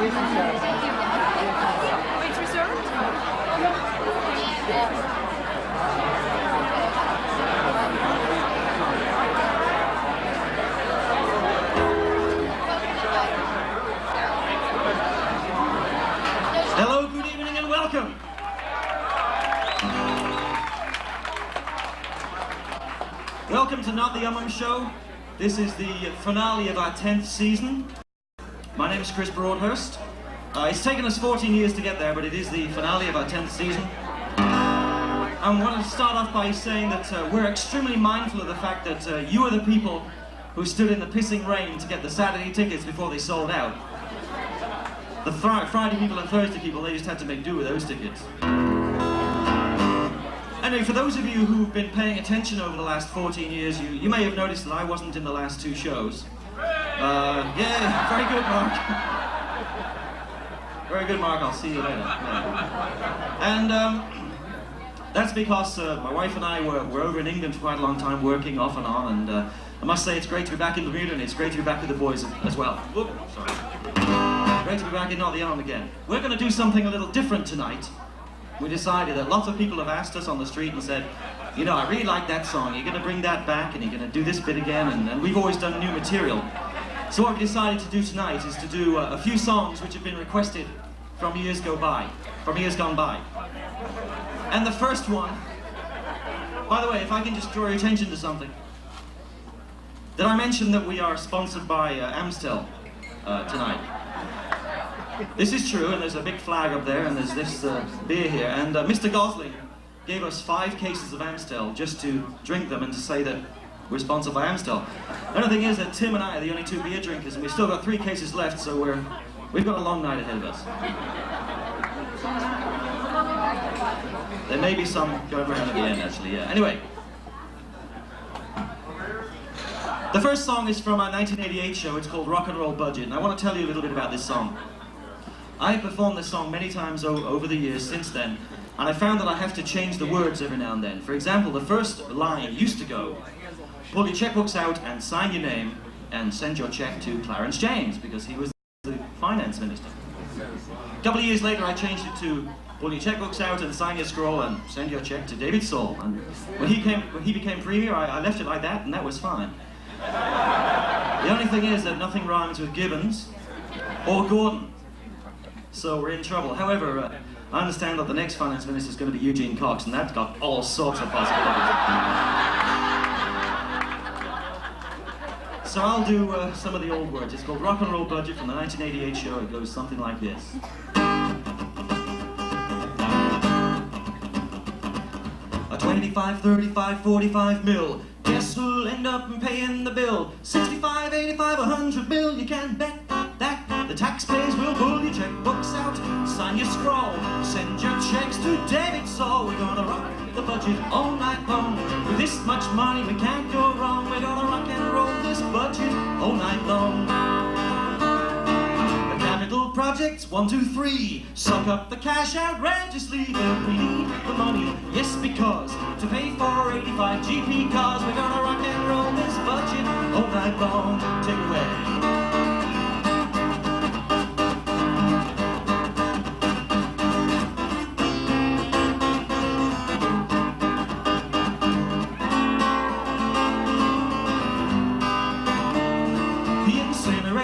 It's reserved? Hello, good evening and welcome. Welcome to Not the Show. This is the finale of our 10th season. My name is Chris Broadhurst. It's taken us 14 years to get there, but it is the finale of our 10th season. I want to start off by saying that we're extremely mindful of the fact that you are the people who stood in the pissing rain to get the Saturday tickets before they sold out. The Friday people and Thursday people, they just had to make do with those tickets. Anyway, for those of you who've been paying attention over the last 14 years, you may have noticed that I wasn't in the last two shows. Yeah, very good, Mark. Very good, Mark. I'll see you later. Yeah. And that's because my wife and I were over in England for quite a long time, working off and on, and I must say it's great to be back in Bermuda, and it's great to be back with the boys as well. Whoop, sorry. Great to be back in Not the Arm again. We're going to do something a little different tonight. We decided that lots of people have asked us on the street and said, you know, I really like that song, you're going to bring that back and you're going to do this bit again, and we've always done new material. So what we decided to do tonight is to do a few songs which have been requested from years gone by. And the first one, by the way, if I can just draw your attention to something. Did I mention that we are sponsored by Amstel tonight? This is true, and there's a big flag up there, and there's this beer here, and Mr. Gosling gave us 5 cases of Amstel just to drink them and to say that we're sponsored by Amstel. The only thing is that Tim and I are the only 2 beer drinkers, and we've still got 3 cases left, so we've got a long night ahead of us. There may be some going around at the end, actually, yeah. Anyway. The first song is from our 1988 show. It's called Rock and Roll Budget, and I want to tell you a little bit about this song. I've performed this song many times over the years since then, and I found that I have to change the words every now and then. For example, the first line used to go, pull your checkbooks out and sign your name and send your check to Clarence James, because he was the finance minister. A couple of years later I changed it to pull your checkbooks out and sign your scroll and send your check to David Soul. And when he became premier, I left it like that, and that was fine. The only thing is that nothing rhymes with Gibbons or Gordon. So we're in trouble. However, I understand that the next finance minister is going to be Eugene Cox, and that's got all sorts of possibilities. So I'll do some of the old words. It's called Rock and Roll Budget from the 1988 show. It goes something like this. A 25, 35, 45 mil. Guess who'll end up paying the bill? 65, 85, 100 mil. You can bet that the taxpayers will pull your checkbooks out, sign your scroll, send your checks to David Soul. We're gonna rock the budget all night long. With this much money we can't go wrong. We're gonna rock and roll this budget all night long. The capital projects, 1, 2, 3. Suck up the cash outrageously. And we need the money, yes, because to pay for 85 GP cars, we're gonna rock and roll this budget all night long. Take it away.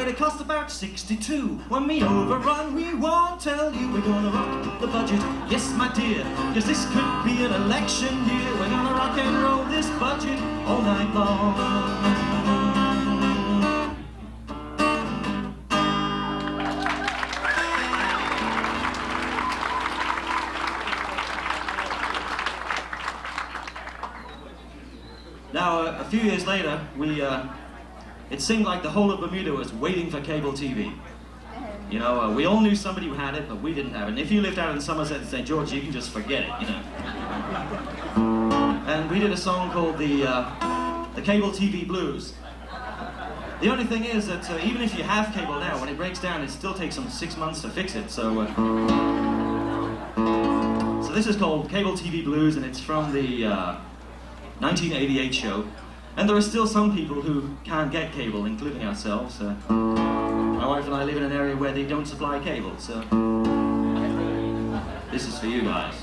It cost about 62. When we overrun, we won't tell you. We're gonna rock the budget, yes my dear, cause this could be an election year. We're gonna rock and roll this budget all night long. Now, a few years later, it seemed like the whole of Bermuda was waiting for cable TV. You know, we all knew somebody who had it, but we didn't have it. And if you lived out in Somerset and St. George, you can just forget it, you know. And we did a song called the Cable TV Blues. The only thing is that even if you have cable now, when it breaks down, it still takes some 6 months to fix it. So this is called Cable TV Blues, and it's from the 1988 show. And there are still some people who can't get cable, including ourselves. My wife and I live in an area where they don't supply cable, so this is for you guys.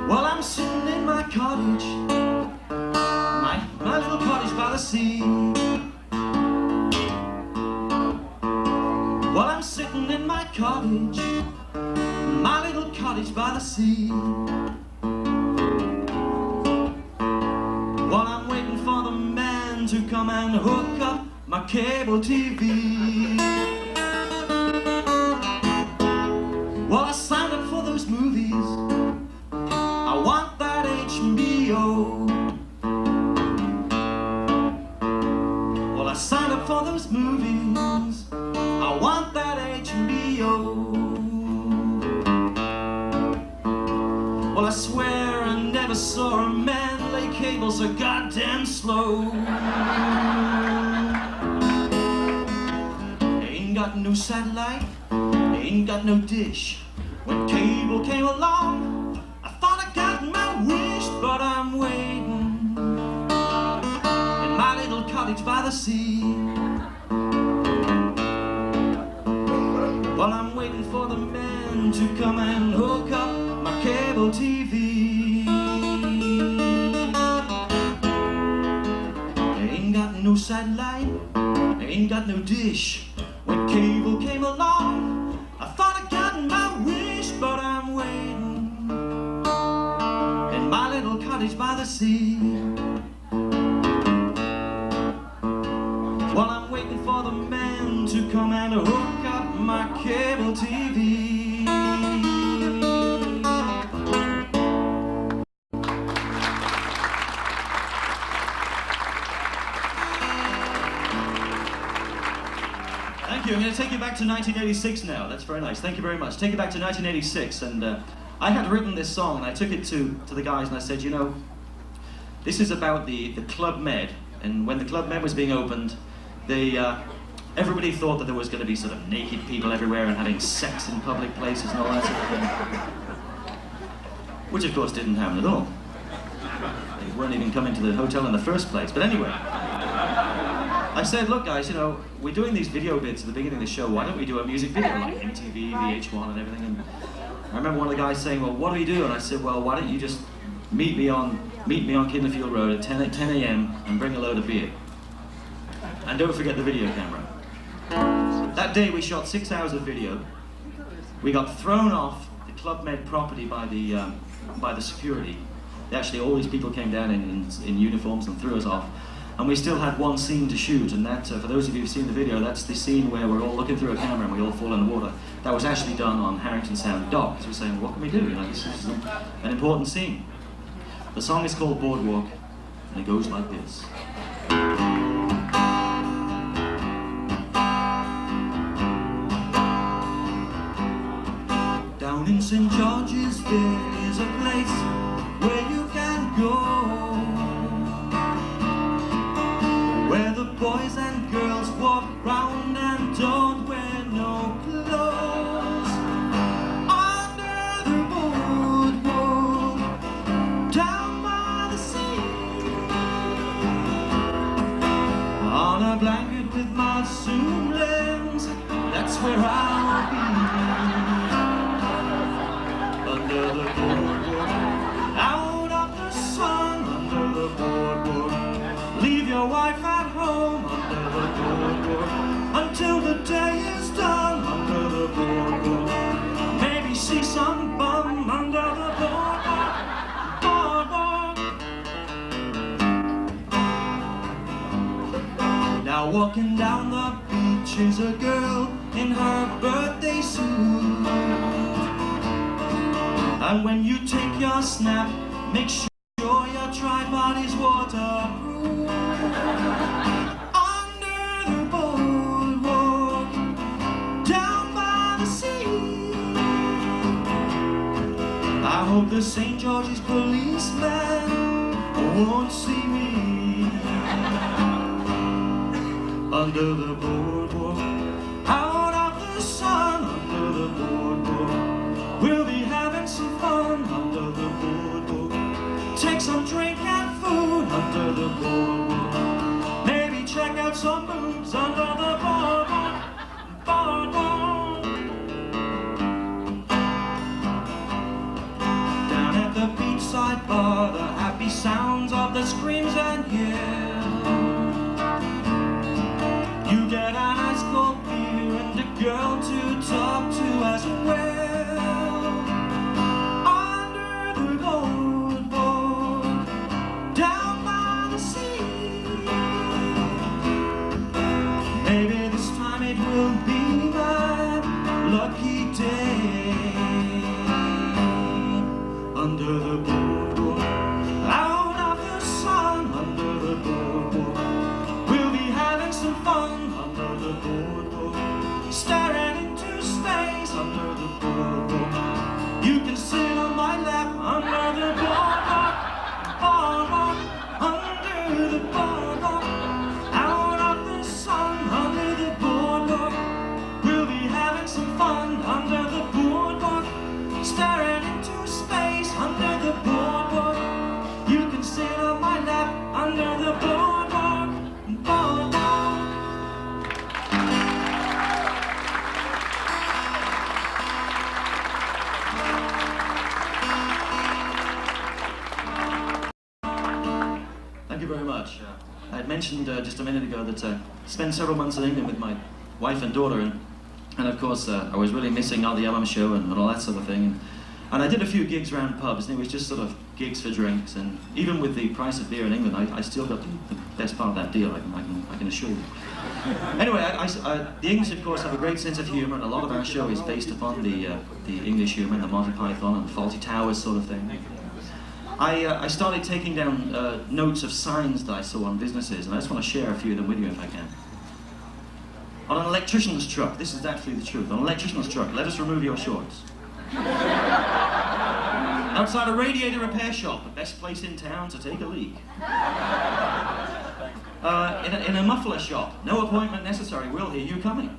Well, I'm sitting in my cottage, my little cottage by the sea. Well, I'm sitting in my cottage, my little cottage by the sea. While I'm waiting for the man to come and hook up my cable TV. Well, I signed up for those movies, I want that HBO. Well, I signed up for those movies, I want that HBO. Well, I swear I never saw a man lay cable so goddamn slow. Ain't got no satellite, ain't got no dish. When cable came along, I thought I got my wish, but I'm waiting in my little cottage by the sea. Well, I'm waiting for the man to come and hook up my cable TV. Ain't got no satellite, ain't got no dish. When cable came along, I thought I got my wish, but I'm waiting in my little cottage by the sea. Well, I'm waiting for the man to come and hook up my cable TV. Thank you. I'm going to take you back to 1986 now. That's very nice. Thank you very much. Take you back to 1986, and I had written this song, and I took it to the guys, and I said, you know, this is about the Club Med, and when the Club Med was being opened, everybody thought that there was going to be sort of naked people everywhere and having sex in public places and all that sort of thing. Which of course didn't happen at all. They weren't even coming to the hotel in the first place. But anyway, I said, look guys, you know, we're doing these video bits at the beginning of the show, why don't we do a music video like MTV, VH1 and everything? And I remember one of the guys saying, well, what do we do? And I said, well, why don't you just meet me on Kinderfield Road at 10 a.m. and bring a load of beer. And don't forget the video camera. That day we shot 6 hours of video. We got thrown off the Club Med property by the security. Actually, all these people came down in uniforms and threw us off. And we still had one scene to shoot, and that, for those of you who've seen the video, that's the scene where we're all looking through a camera and we all fall in the water. That was actually done on Harrington Sound Dock. So we're saying, what can we do? You know, this is an important scene. The song is called Boardwalk, and it goes like this. Down in St. George's there is a place where you can go, where the boys and girls walk round and don't wear no clothes. Under the boardwalk, down by the sea, on a blanket with my zoom lens, that's where I'll be. Under the boardwalk, out of the sun, under the boardwalk. Leave your wife at home, under the boardwalk, until the day is done, under the boardwalk. Maybe see some bum under the boardwalk, boardwalk. Now walking down the beach is a girl in her birthday suit. And when you take your snap, make sure your tripod is waterproof. Under the boardwalk, down by the sea, I hope the St. George's policeman won't see me. Under the boardwalk, out of the sun, under the boardwalk, we'll be having some fun under the the boardwalk. Maybe check out some moves under the boardwalk, boardwalk. Down at the beachside bar, the happy sounds of the screams and yells. You get an ice cold beer and a girl to talk to as well. Maybe this time it will be my lucky day. Under the boardwalk, out of the sun. Under the boardwalk, we'll be having some fun. Under the boardwalk, staring into space. Under the boardwalk, you can sit on my lap. Under the boardwalk, boardwalk. Under the boardwalk, fun under the boardwalk, staring into space. Under the boardwalk, you can sit on my lap. Under the boardwalk, boardwalk. Thank you very much. I had mentioned just a minute ago that I spent several months in England with my wife and daughter, and of course, I was really missing all the Ellen show and all that sort of thing. And I did a few gigs around pubs, and it was just sort of gigs for drinks. And even with the price of beer in England, I still got the best part of that deal, I can assure you. Anyway, the English, of course, have a great sense of humour, and a lot of our show is based upon the English humour, the Monty Python and Fawlty Towers sort of thing. I started taking down notes of signs that I saw on businesses, and I just want to share a few of them with you if I can. On an electrician's truck, this is actually the truth, on an electrician's truck, let us remove your shorts. Outside a radiator repair shop, the best place in town to take a leak. In a muffler shop, no appointment necessary, we'll hear you coming.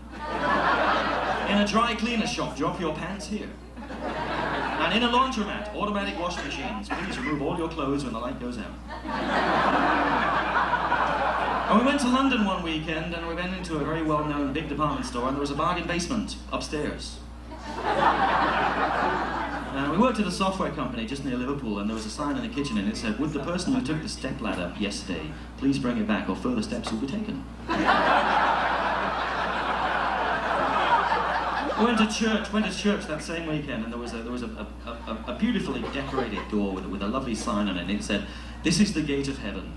In a dry cleaner shop, drop your pants here. And in a laundromat, automatic washing machines, please remove all your clothes when the light goes out. And we went to London one weekend, and we went into a very well-known big department store, and there was a bargain basement upstairs. And we worked at a software company just near Liverpool, and there was a sign in the kitchen, and it said, "Would the person who took the step ladder yesterday please bring it back, or further steps will be taken." We went to church that same weekend, and there was a beautifully decorated door with a lovely sign on it, and it said, "This is the gate of heaven.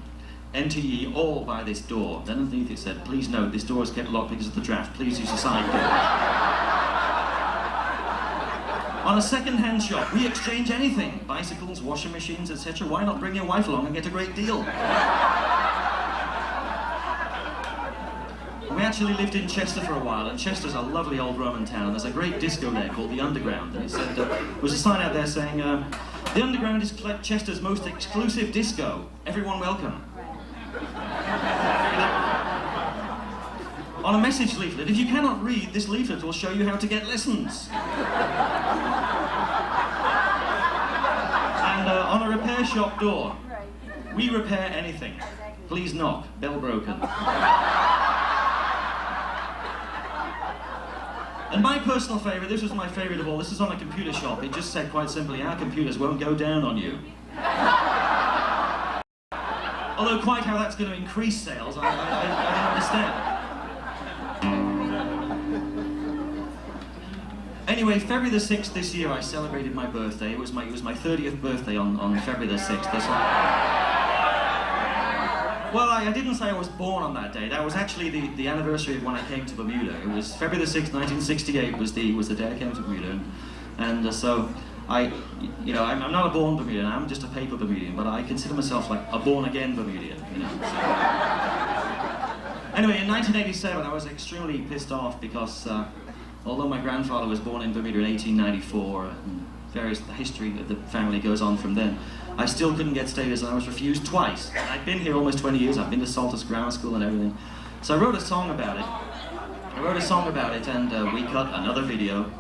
Enter ye all by this door." Then underneath it said, "Please note, this door is kept locked because of the draft. Please use the side door." On a second-hand shop, we exchange anything. Bicycles, washing machines, etc. Why not bring your wife along and get a great deal? We actually lived in Chester for a while, and Chester's a lovely old Roman town, and there's a great disco there called the Underground. And it said, there was a sign out there saying, "The Underground is Chester's most exclusive disco. Everyone welcome." On a message leaflet, if you cannot read, this leaflet will show you how to get lessons. And on a repair shop door, we repair anything. Please knock, bell broken. And my personal favourite, this was my favourite of all, this is on a computer shop. It just said quite simply, "Our computers won't go down on you." Although quite how that's going to increase sales, I don't understand. Anyway, February the 6th this year, I celebrated my birthday. It was my 30th birthday on February the 6th. Well, I didn't say I was born on that day. That was actually the anniversary of when I came to Bermuda. It was February the 6th, 1968 was the day I came to Bermuda. And so I'm not a born Bermudian, I'm just a paper Bermudian, but I consider myself like a born-again Bermudian, you know. So. Anyway, in 1987, I was extremely pissed off because although my grandfather was born in Bermuda in 1894, and the history of the family goes on from then, I still couldn't get status, and I was refused twice. I'd been here almost 20 years, I've been to Saltus Grammar School and everything. So I wrote a song about it. And we cut another video.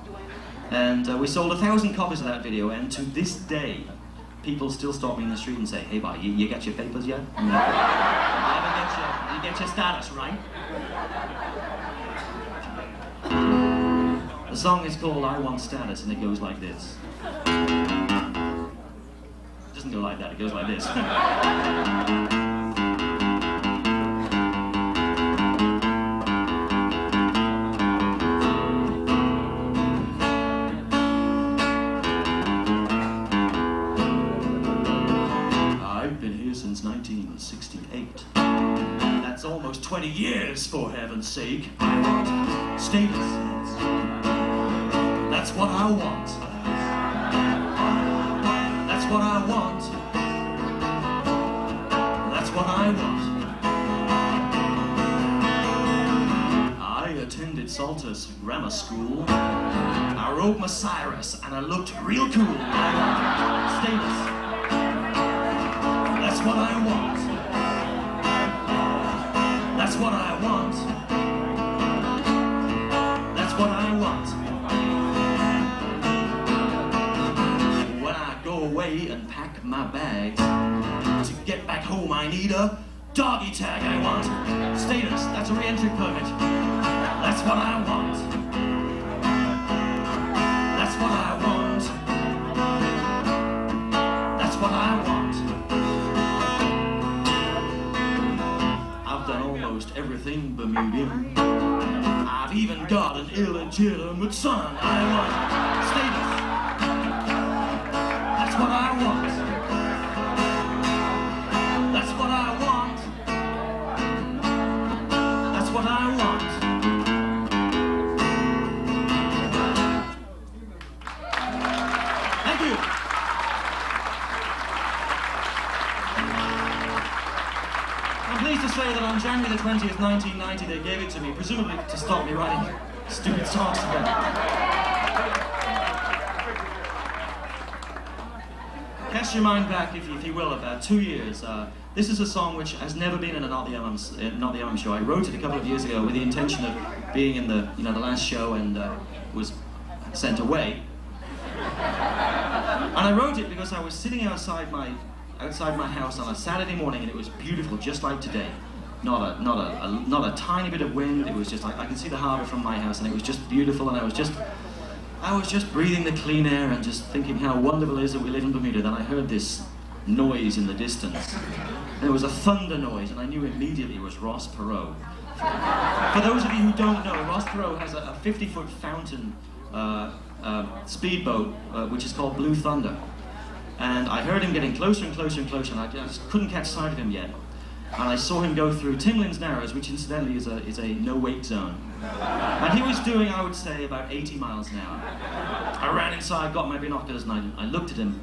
And we sold 1,000 copies of that video, and to this day, people still stop me in the street and say, "Hey, boy, you get your papers yet? You get your status, right?" The song is called "I Want Status," and it goes like this. It doesn't go like that, it goes like this. I've been here since 1968. That's almost 20 years, for heaven's sake. I want status. That's what I want. That's what I want. That's what I want. I attended Saltus Grammar School. I wrote my Cyrus and I looked real cool. I want status. That's what I want. That's what I want. That's what I want. When I go away and pack my bags, to get back home I need a doggy tag. I want status. That's a re-entry permit. That's what I want. That's what I want. That's what I want. I've done almost everything Bermudian. I've even got an illegitimate son. I want status. That's what I want. That's what I want. That's what I want. Thank you. I'm pleased to say that on January the 20th, 1990, they gave it to me, presumably to stop me writing stupid songs again. Cast your mind back, if you will, about 2 years. This is a song which has never been in a Not the Album show. I wrote it a couple of years ago with the intention of being in the last show, and was sent away. And I wrote it because I was sitting outside my house on a Saturday morning, and it was beautiful, just like today. Not a tiny bit of wind. It was just like I could see the harbour from my house, and it was just beautiful. And I was just breathing the clean air and just thinking how wonderful it is that we live in Bermuda. Then I heard this noise in the distance. And it was a thunder noise, and I knew immediately it was Ross Perot. For those of you who don't know, Ross Perot has a 50-foot fountain speedboat, which is called Blue Thunder. And I heard him getting closer and closer and closer, and I just couldn't catch sight of him yet. And I saw him go through Timlin's Narrows, which incidentally is a no-wake zone. And he was doing, I would say, about 80 miles an hour. I ran inside, got my binoculars, and I looked at him,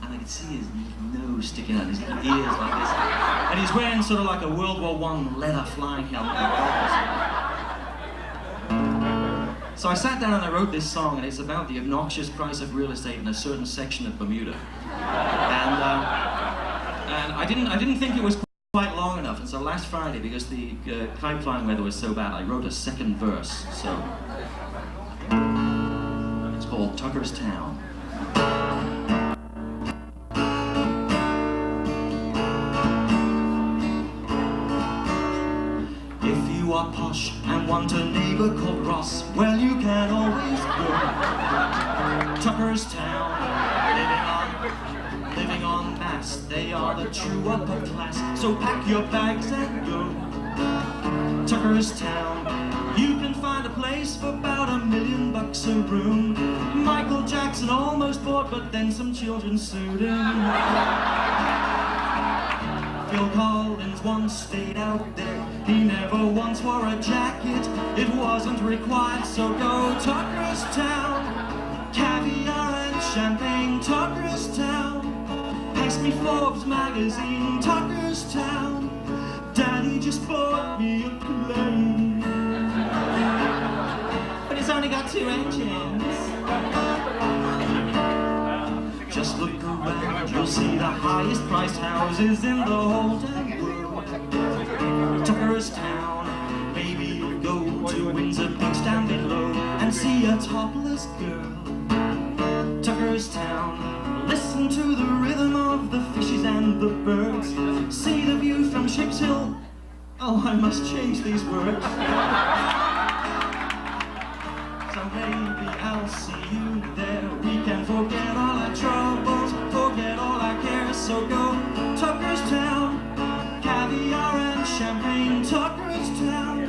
and I could see his nose sticking out, his little ears like this. And he's wearing sort of like a World War I leather flying helmet. So I sat down and I wrote this song, and it's about the obnoxious price of real estate in a certain section of Bermuda. And I didn't think it was quite long enough, and so last Friday, because the kite flying weather was so bad, I wrote a second verse. So it's called Tucker's Town. If you are posh and want a neighbor called Ross, well, you can always go. Tucker's Town, living on mass, they are the true upper class, so pack your bags and go. Tucker's Town, you can find a place for about $1 million a room. Michael Jackson almost bought, but then some children sued him. Phil Collins once stayed out there, he never once wore a jacket, it wasn't required, so go Tucker's Town. Caviar and champagne, Tucker's Town. Pass me Forbes magazine, Tucker's Town. Daddy just bought me a plane, but it's only got 2 engines. Just look around, you'll see the highest priced houses in the whole damn world. Tucker's Town, maybe go to Windsor Beach down below and see a topless girl. Tucker's Town, listen to the rhythm of the birds, see the view from Ship's Hill. Oh, I must change these words. So maybe I'll see you there. We can forget all our troubles, forget all our cares. So go Tucker's Town, caviar and champagne. Tucker's Town,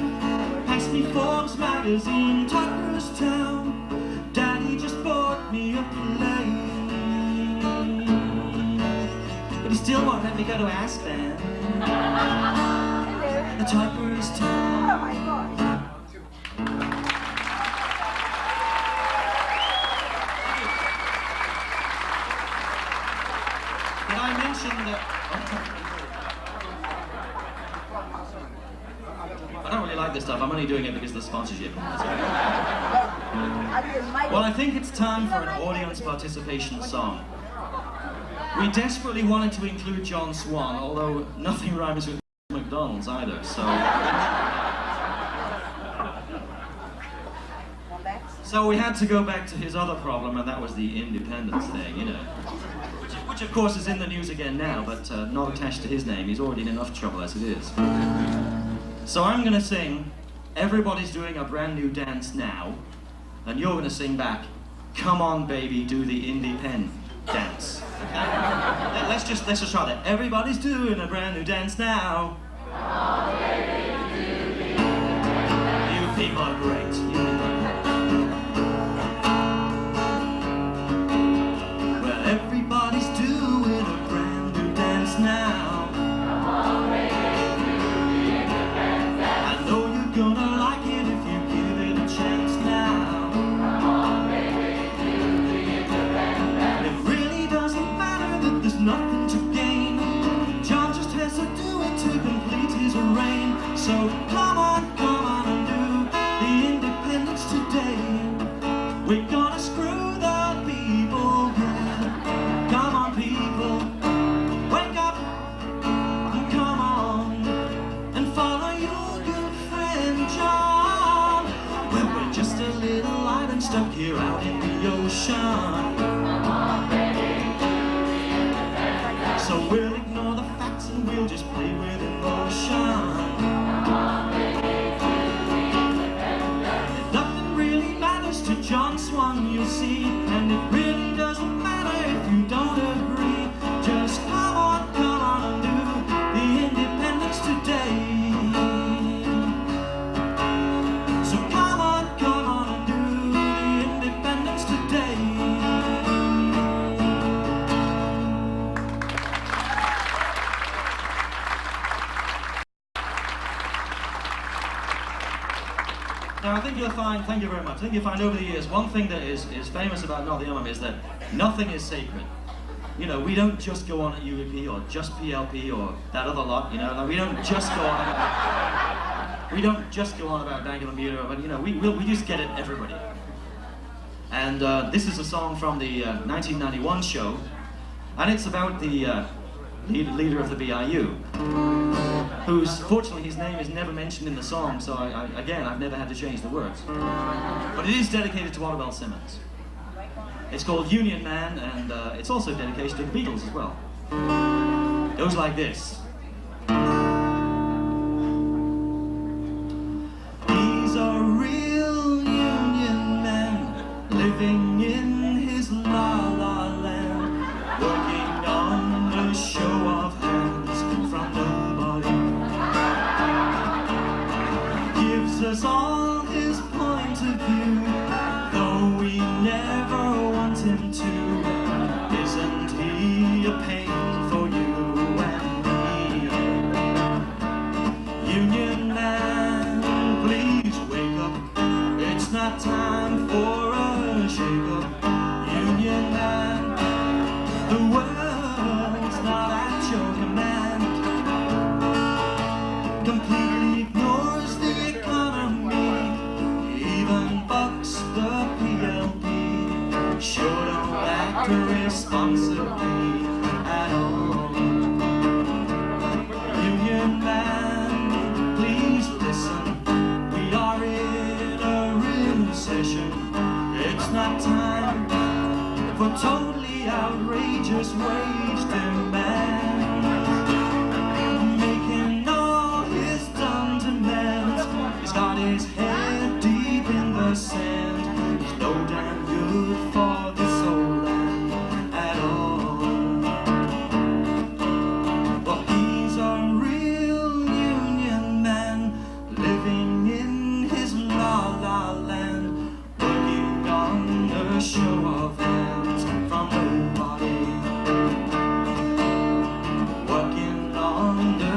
pass me Forbes magazine. Tucker's Town, Daddy just bought me a plane, but he still won't let me go to Aspen. The Tucker's Town. Oh my gosh. Did I mention that? I don't really like this stuff. I'm only doing it because of the sponsorship. Well, I think it's time for an audience participation song. We desperately wanted to include John Swan, although nothing rhymes with McDonald's either, so... So we had to go back to his other problem, and that was the independence thing, you know. Which of course is in the news again now, but not attached to his name. He's already in enough trouble as it is. So I'm gonna sing Everybody's Doing a Brand New Dance Now, and you're gonna sing back, Come on baby, do the indie pen dance. Okay? Let's just try that. Everybody's doing a brand new dance now. Come on baby, do the indie pen. You people are great. Well, everybody's doing a brand new dance now. Come on baby, do the indie pen dance. I know you're gonna like it if you give it a chance now. Nothing to gain. John just has to do it to complete his reign. So come on and do the independence today. We're gonna screw the people, yeah. Come on people, wake up, come on, and follow your good friend John. Well, we're just a little island stuck here out in the ocean. So we'll ignore the facts and we'll just play with emotion. Nothing really matters to John Swan, you'll see, and it really doesn't matter if you don't agree. Just come on and do the independence today. So come on and do the independence today. Now, I think you'll find, thank you very much, I think you'll find over the years, one thing that is famous about Nottingham is that nothing is sacred. You know, we don't just go on at UEP or just PLP or that other lot, you know, like we don't just go on about Dangle and Muir, but you know, we just get it, everybody. And this is a song from the 1991 show, and it's about the leader of the BIU, who's, fortunately, his name is never mentioned in the song, so I've never had to change the words. But it is dedicated to Waterbell Simmons. It's called Union Man, and it's also dedicated to the Beatles as well. It goes like this. He's a real Union Man, living in his la-la land, working on a show of hands from nobody. Gives us all his point of view, though we never want him to. Isn't he a pain for you and me?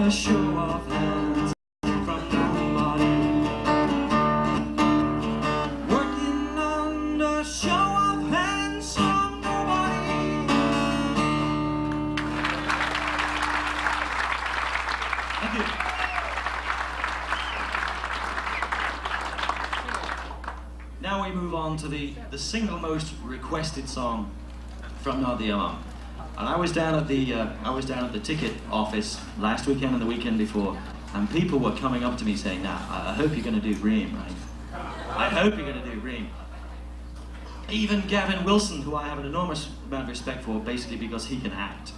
under show of hands from nobody. Working under show of hands from nobody. Thank you. Now we move on to the single most requested song from NTUU. And I was down at the ticket office last weekend and the weekend before, and people were coming up to me saying, "Now, I hope you're going to do Bream, right? I hope you're going to do Bream." Even Gavin Wilson, who I have an enormous amount of respect for, basically because he can act.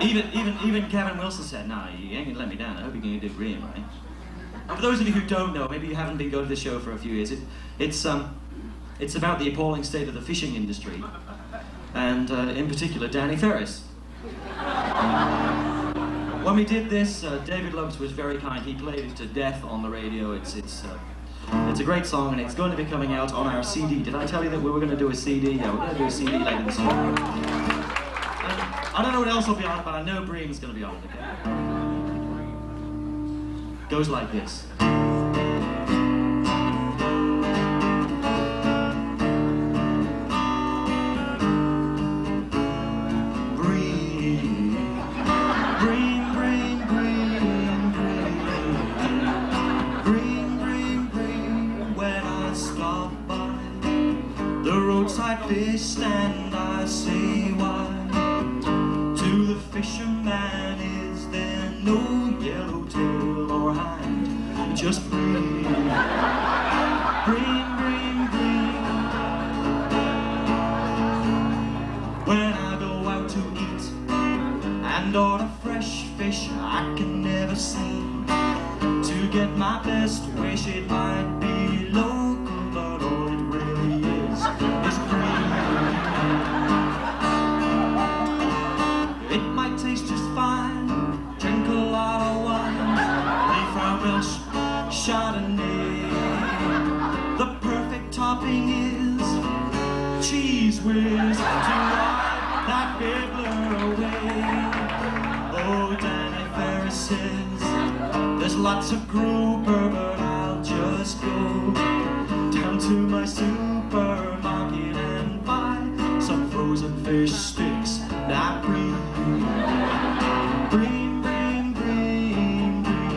Even Gavin Wilson said, "No, you ain't gonna let me down. I hope you're going to do Bream, right?" And for those of you who don't know, maybe you haven't been going to the show for a few years, it's about the appalling state of the fishing industry. And in particular, Danny Ferris. When we did this, David Lubbs was very kind. He played it to death on the radio. It's a great song, and it's going to be coming out on our CD. Did I tell you that we were going to do a CD? Yeah, we're going to do a CD later this year. I don't know what else will be on it, but I know Bream's going to be on it, okay? Goes like this. Fish stand, I say why. To the fisherman, is there no yellowtail or hind? Just Bream, Bream, Bream, Bream. When I go out to eat and order fresh fish I can never see, to get my best wish, it might be local, but all it really is Bream. It might taste just fine, drink a lot of wine, leave from Welsh Chardonnay. The perfect topping is cheese whiz to wipe that fiddler away. Oh, Danny Ferris says there's lots of grouper, but I'll just go down to my supermarket and buy some frozen fish sticks. Now Bream, Bream, Bream, Bream, Bream.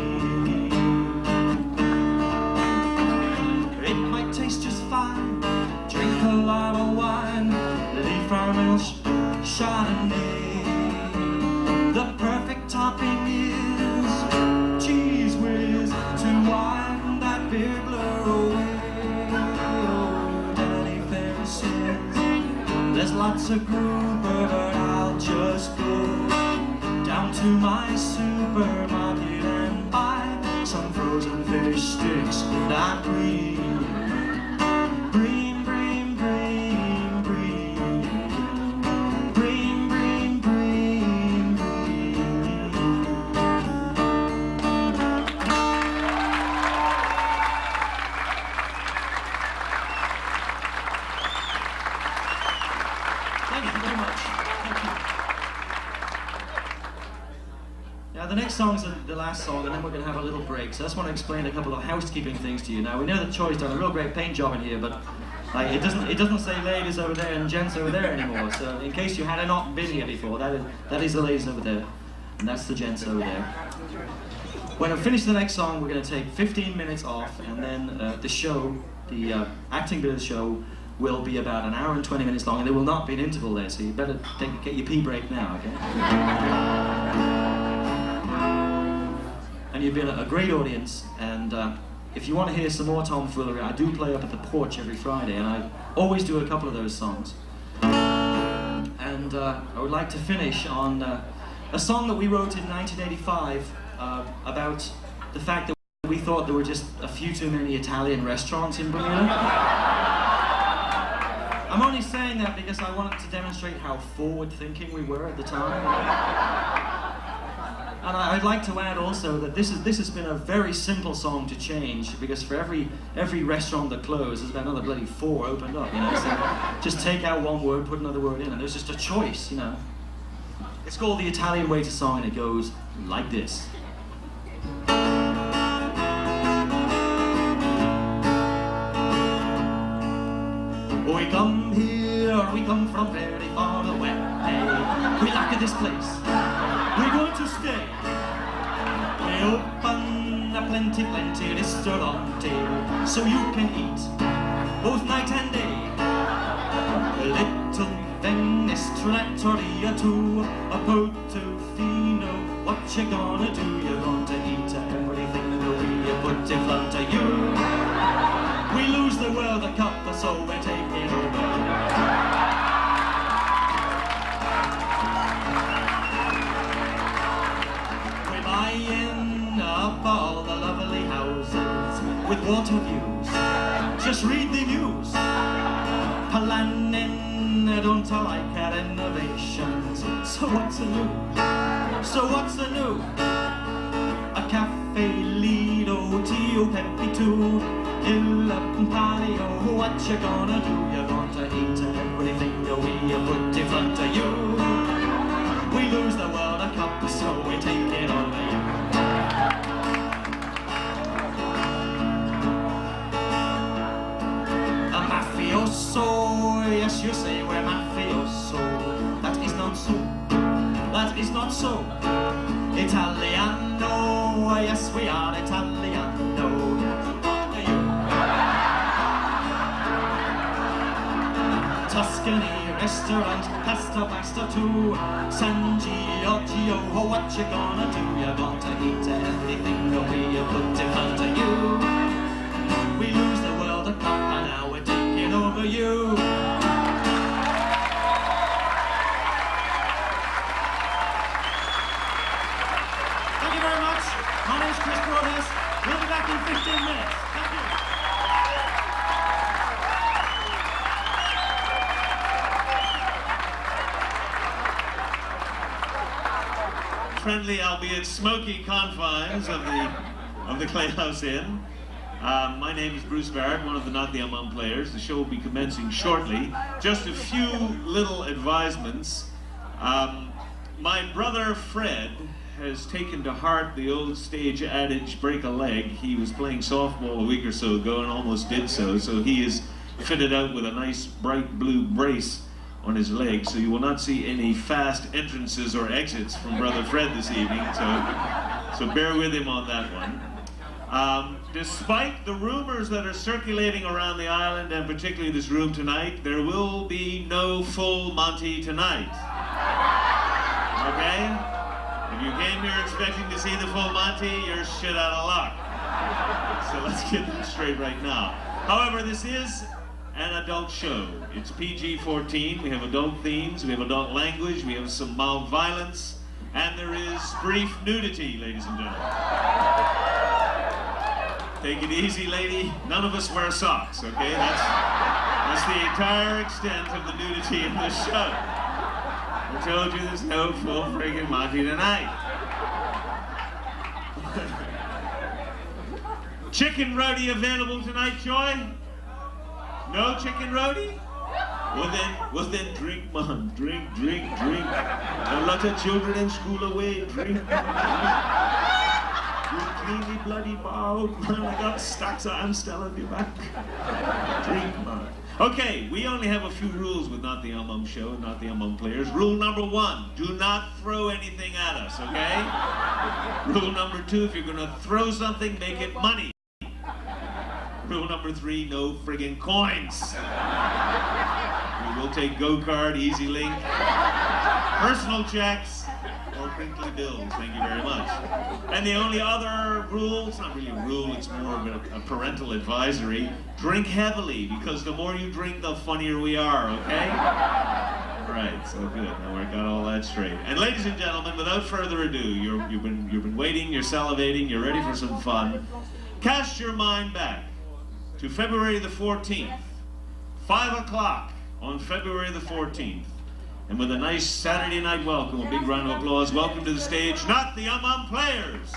It might taste just fine, drink a lot of wine, leave from Welsh Chardonnay. The perfect topping is cheese whiz to wind that fiddler away. Oh, Danny Ferris says there's lots of grouper, but I'll just go down to my supermarket and buy some frozen fish sticks. Now Bream, Bream, Bream, Bream, Bream, Bream, Bream, Bream, Bream. Thank you very much. Thank you. Now the next song's the last song, and then we're going to have a little break. So I just want to explain a couple of housekeeping things to you. Now we know that Troy's done a real great paint job in here, but like, it doesn't say ladies over there and gents over there anymore. So in case you had not been here before, that is the ladies over there, and that's the gents over there. When I finish the next song, we're going to take 15 minutes off, and then the acting bit of the show will be about an hour and 20 minutes long, and there will not be an interval there, so you better get your pee break now, okay? And you've been a great audience, and if you want to hear some more tomfoolery, I do play up at the Porch every Friday, and I always do a couple of those songs. And I would like to finish on a song that we wrote in 1985 about the fact that we thought there were just a few too many Italian restaurants in Bermuda. I'm only saying that because I wanted to demonstrate how forward-thinking we were at the time. And I'd like to add also that this has been a very simple song to change, because for every restaurant that closed, there's about another bloody 4 opened up, you know. So just take out one word, put another word in, and there's just a choice, you know. It's called the Italian Waiter Song, and it goes like this. We come here, we come from very far away. We like this place, we're going to stay. We open a plenty ristorante, so you can eat both night and day. A little Venice trattoria too, a Portofino. What you gonna do? You're going to eat everything that we put in front of you. We lose the World Cup, so we're taking over. We're buying up all the lovely houses with water views. Just read the news. Planning don't like renovations. So what's new? So what's new? A cafe Lido, Tio Pepe too. Il patio, what you gonna do? You're gonna eat everything that we put in front of you. We lose the World Cup, so we take it over you. A mafioso, yes you say we're mafioso. That is not so, that is not so. Italiano, yes we are Italiano. Tuscany restaurant, pasta too. San Giorgio, what you gonna do? You're gonna eat everything that we put in front of you. We lose the World Cup and now we're taking over you. Thank you very much. My name's Chris Broadhurst. We'll be back in 15 minutes. Thank you. Friendly, albeit smoky confines of the Clayhouse Inn. My name is Bruce Barrett, one of the Not the Ummum players. The show will be commencing shortly. Just a few little advisements. My brother Fred has taken to heart the old stage adage, break a leg. He was playing softball a week or so ago and almost did so he is fitted out with a nice bright blue brace on his leg, so you will not see any fast entrances or exits from Brother Fred this evening, so bear with him on that one. Despite the rumors that are circulating around the island, and particularly this room tonight, there will be no full Monty tonight. Okay? If you came here expecting to see the full Monty, you're shit out of luck. So let's get that straight right now. However, this is an adult show. It's PG-14, we have adult themes, we have adult language, we have some mild violence, and there is brief nudity, ladies and gentlemen. Take it easy, lady. None of us wear socks, okay? That's the entire extent of the nudity in this show. I told you there's no full friggin' Monty tonight. Chicken roti available tonight, Joy? No chicken roti? Well then drink, man. Drink. A lot of children in school away. Drink. You clean me bloody mouth, man. I got stacks of Amstel on your back. Drink, man. Okay, we only have a few rules with Not the Ummum show and Not the Ummum players. Rule number 1, do not throw anything at us, okay? Rule number 2, if you're gonna throw something, make it money. Rule number 3, no friggin' coins. We will take go-card, Easy Link, personal checks, or crinkly bills. Thank you very much. And the only other rule, it's not really a rule, it's more of a parental advisory, drink heavily, because the more you drink, the funnier we are, okay? Right, so good. Now we got all that straight. And ladies and gentlemen, without further ado, you've been waiting, you're salivating, you're ready for some fun. Cast your mind back to February the 14th, 5 o'clock on February the 14th. And with a nice Saturday night welcome, a big round of applause, welcome to the stage, Not the Ummum Players.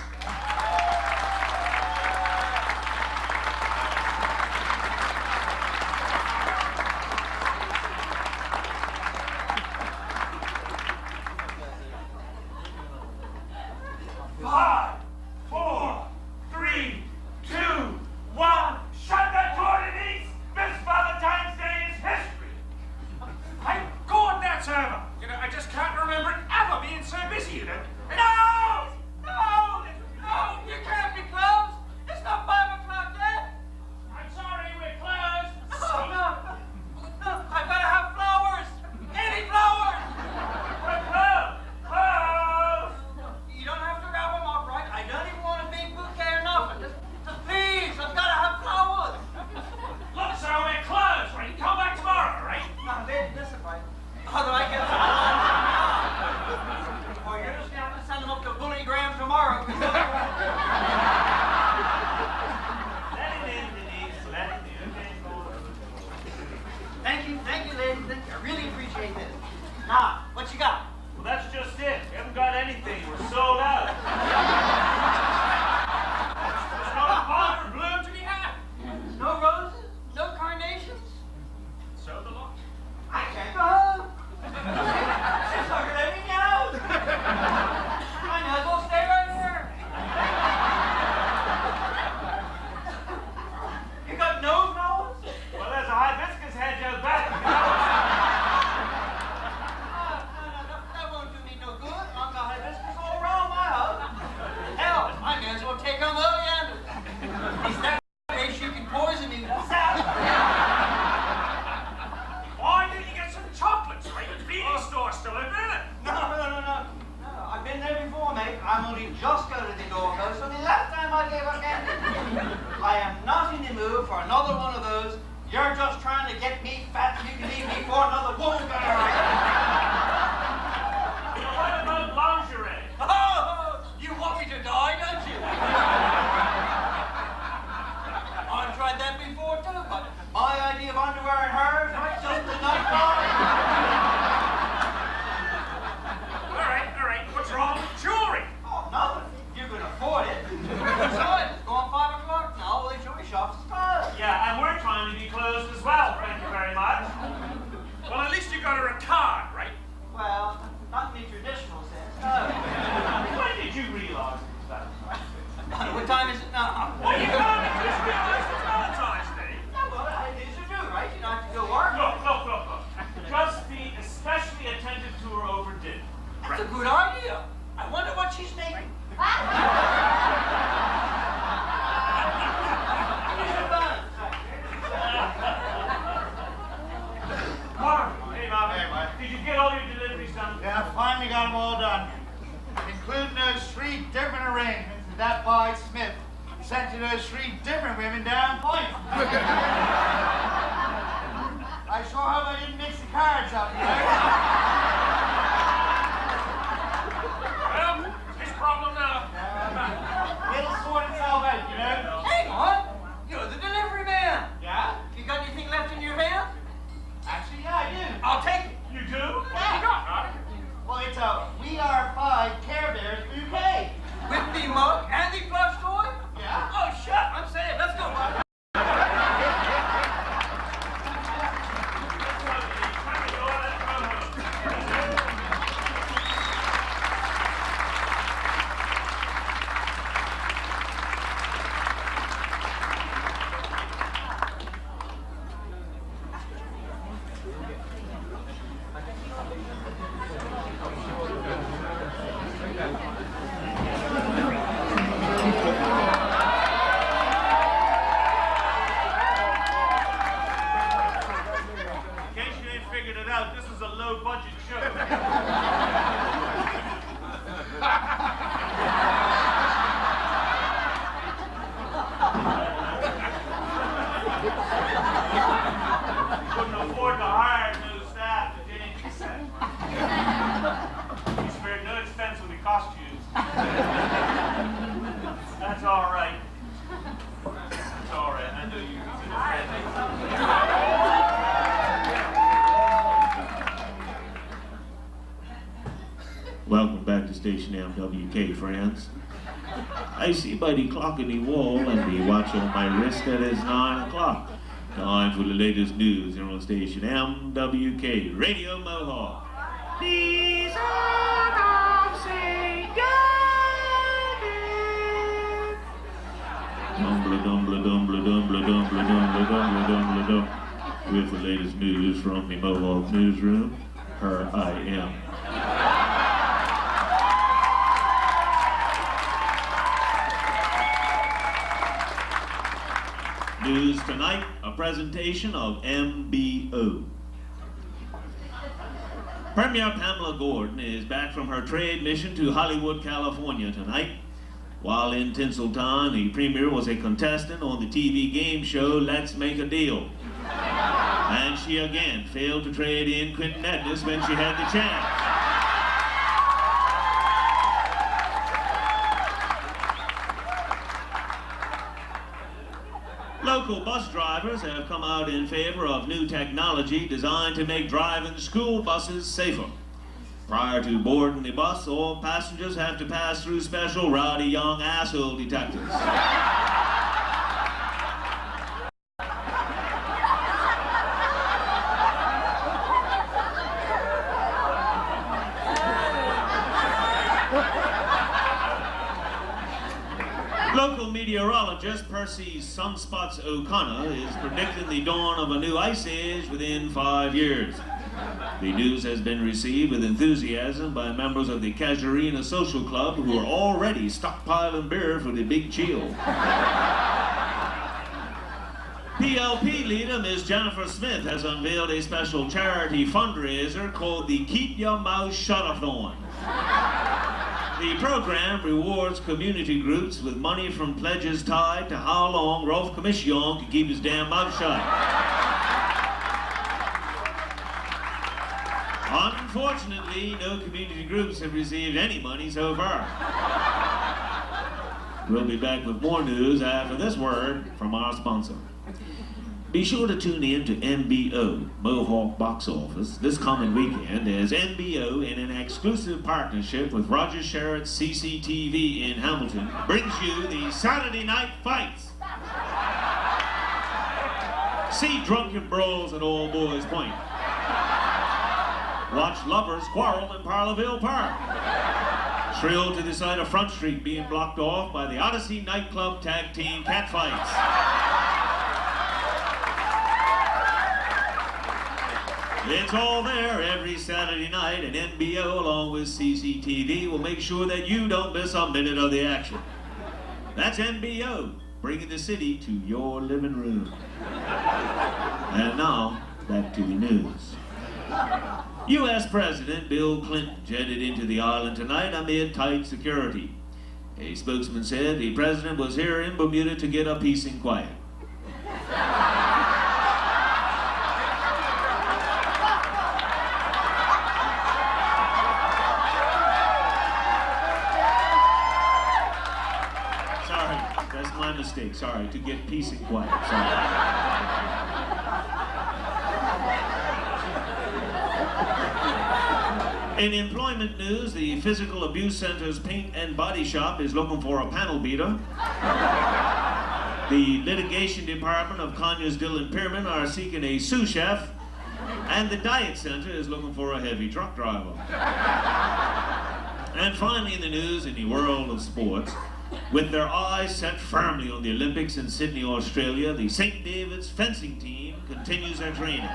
crazy, you know? No! No! No! You can't be closed! It's not 5 o'clock yet! I'm sorry, we're closed! Oh, no! No, I've got to have flowers! Any flowers! We're closed! Closed! You don't have to wrap them up, right? I don't even want a big bouquet or nothing. Just please, I've got to have flowers! Look, sir, we're closed, right? Come back tomorrow, right? No, listen, right? How do I get some flowers? Well, you're just going to have to send them up to Bully Graham tomorrow. Let it in, Denise. Let it in. Thank you, ladies. Thank you. I really appreciate this. Now, what you got? Well, that's just it. We haven't got anything. We're sold out. There's no flower bloom to be had. No roses? No carnations? So the law. I can't go home. She's not gonna let me out. I might as well stay right here. You got no flowers? Well, there's a hibiscus hedge out back. That won't do me no good. I've got hibiscus all around my house. Hell, I may as well take on oleander. At least that way you can poison me with the sap. Why didn't you get some chocolates, right? The convenience store's still open, isn't it? No. I've been there before, mate. I'm only just out of the door, though, so the last time I gave up candy. I am not in the mood for another one of those. You're just trying to get me fat and you can eat me before another woman got around. What about lingerie? Oh, you want me to die, don't you? I've tried that before, too, but my idea of underwear and hers, right, just the night time. All right. What's wrong with jewelry? Oh, nothing. You can afford it. Besides, it's going 5 o'clock now. All the jewelry shops is closed. Yeah, and we're trying to be closed as well. Thank you very much. Well, at least you got her a card, right? Well, not in the traditional sense. No. When did you realize it was Valentine's Day? What time is it now? Well, you can't just realize it's Valentine's Day. Yeah, well, it is your due, right? You don't have to go work. Look. Just be especially attentive to her over dinner. That's a good idea. I wonder what she's making. Mark. Hey, Bob. Hey, Mike. Did you get all your deliveries done? Yeah, I finally got them all done. Including those 3 different arrangements that that boy Smith sent to those 3 different women down Point. I sure hope I didn't mix the cards up, you know? Well, it's his problem now. It'll sort itself out, you know? Hang on. You're the delivery man. Yeah? You got anything left in your van? Actually, yeah, I do. I'll take it. You do? What have you got, Roddy? Well, it's a We Are 5 Care Bears bouquet. With the mug and the plush toy? Yeah? Oh, shut. I'm saying, let's go, Roddy. Welcome back to Station MWK, friends. I see by the clock in the wall and the watch on my wrist that it's 9 o'clock. Time for the latest news here on Station MWK, Radio Mohawk. These are singing. Dumbla. With the latest news from the Mohawk newsroom, her I am. tonight, a presentation of MBO. Premier Pamela Gordon is back from her trade mission to Hollywood, California tonight. While in Tinseltown, the premier was a contestant on the TV game show Let's Make a Deal. And she again failed to trade in Quentin Edness when she had the chance. Local bus drivers have come out in favor of new technology designed to make driving school buses safer. Prior to boarding the bus, all passengers have to pass through special rowdy young asshole detectors. Local meteorologist Percy Sunspots O'Connor is predicting the dawn of a new ice age within 5 years. The news has been received with enthusiasm by members of the Casuarina Social Club who are already stockpiling beer for the big chill. PLP leader Ms. Jennifer Smith has unveiled a special charity fundraiser called the Keep Your Mouth Shut-a-thon. The program rewards community groups with money from pledges tied to how long Rolf Commission can keep his damn mouth shut. Unfortunately, no community groups have received any money so far. We'll be back with more news after this word from our sponsor. Be sure to tune in to MBO, Mohawk Box Office, this coming weekend as MBO, in an exclusive partnership with Roger Sherritt's CCTV in Hamilton, brings you the Saturday Night Fights. See drunken brawls at All Boys Point. Watch lovers quarrel in Parleville Park. Thrill to the sight of Front Street being blocked off by the Odyssey Nightclub Tag Team Catfights. It's all there every Saturday night, and NBO, along with CCTV, will make sure that you don't miss a minute of the action. That's NBO, bringing the city to your living room. And now, back to the news. U.S. President Bill Clinton jetted into the island tonight amid tight security. A spokesman said the president was here in Bermuda to get a peace and quiet. Mistake, sorry, to get peace and quiet, sorry. In employment news, the Physical Abuse Center's paint and body shop is looking for a panel beater. The litigation department of Conyers Dillon Pierman are seeking a sous chef, and the Diet Center is looking for a heavy truck driver. And finally in the news, in the world of sports, with their eyes set firmly on the Olympics in Sydney, Australia, the St. David's fencing team continues their training.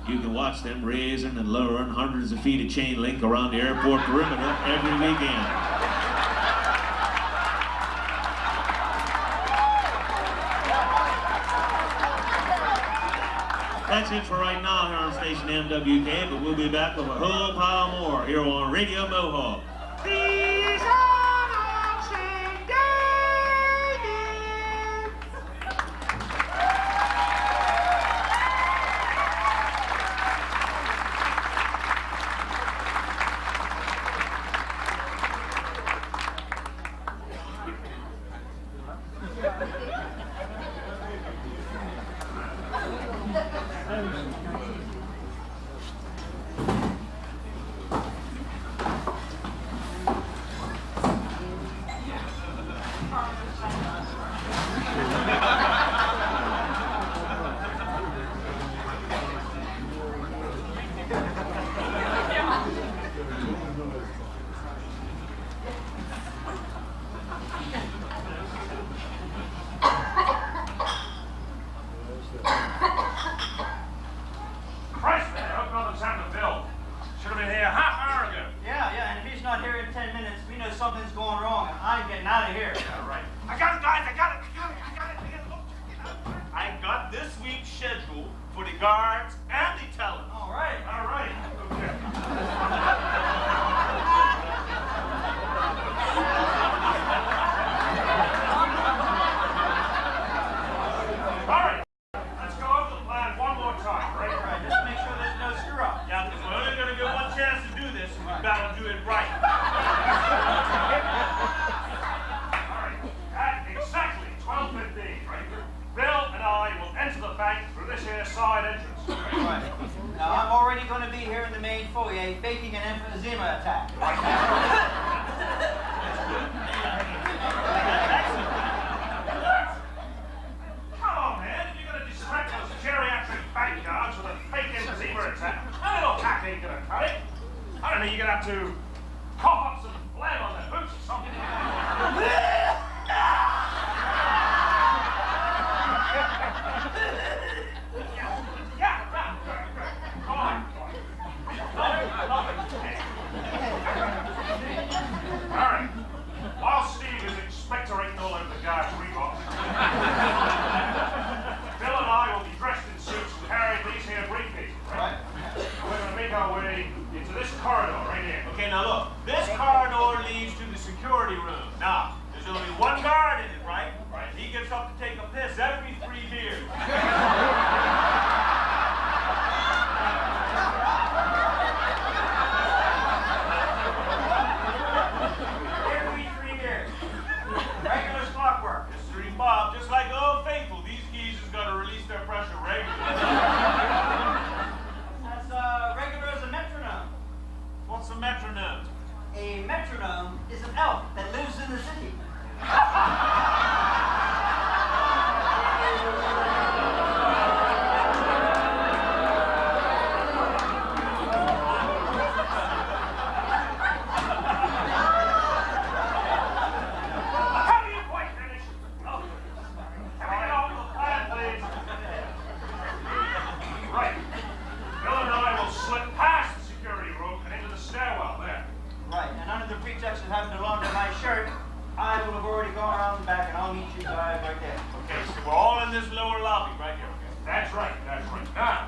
You can watch them raising and lowering hundreds of feet of chain link around the airport perimeter every weekend. That's it for right now here on station MWK, but we'll be back with a whole pile more here on Radio Mohawk. These are something's going wrong, and I'm getting out of here. Yeah, right. I got it, guys. I got it. Look, get out. guards, and the tellers. All right. All right. Okay. All right. Let's go over the plan one more time, right? All right, just make sure there's no screw-up. Yeah, because we're only going to get one chance to do this, and we better do it right. All right. At exactly 12:15, right? Bill and I will enter the bank through this here side entrance. Right. Now, I'm already going to be here in the main foyer faking an emphysema attack. Come on, man. If you're going to distract those geriatric bank guards with a fake emphysema attack, a little tack ain't going to cut it. I don't know, you're going to have to cough up some phlegm on their boots or something. Alright. While Steve is expectorating all over the guard's Reebok, Bill and I will be dressed in suits and carrying these here briefcases, right? We're going to make our way into this corridor right here. Okay, now look. This corridor leads to the security room. Now, there's only one guard in it, right? Right. He gets up to take a piss every 3 beers. Every 3 years. Regular clockwork. Mr. Bob, just like Old Faithful, these geezers got to release their pressure regularly. That's regular as a metronome. What's a metronome? A metronome is an elf that lives in the city. How do you quite finish? Oh, can we get on with the plan, please? Right. Bill and I will slip past the security room and into the stairwell there. Right, and under the pretext of having to launder my shirt, I will have already gone around the back and I'll meet you guys right there. Okay, so we're all in this lower lobby right here, okay? That's right, that's right. Now,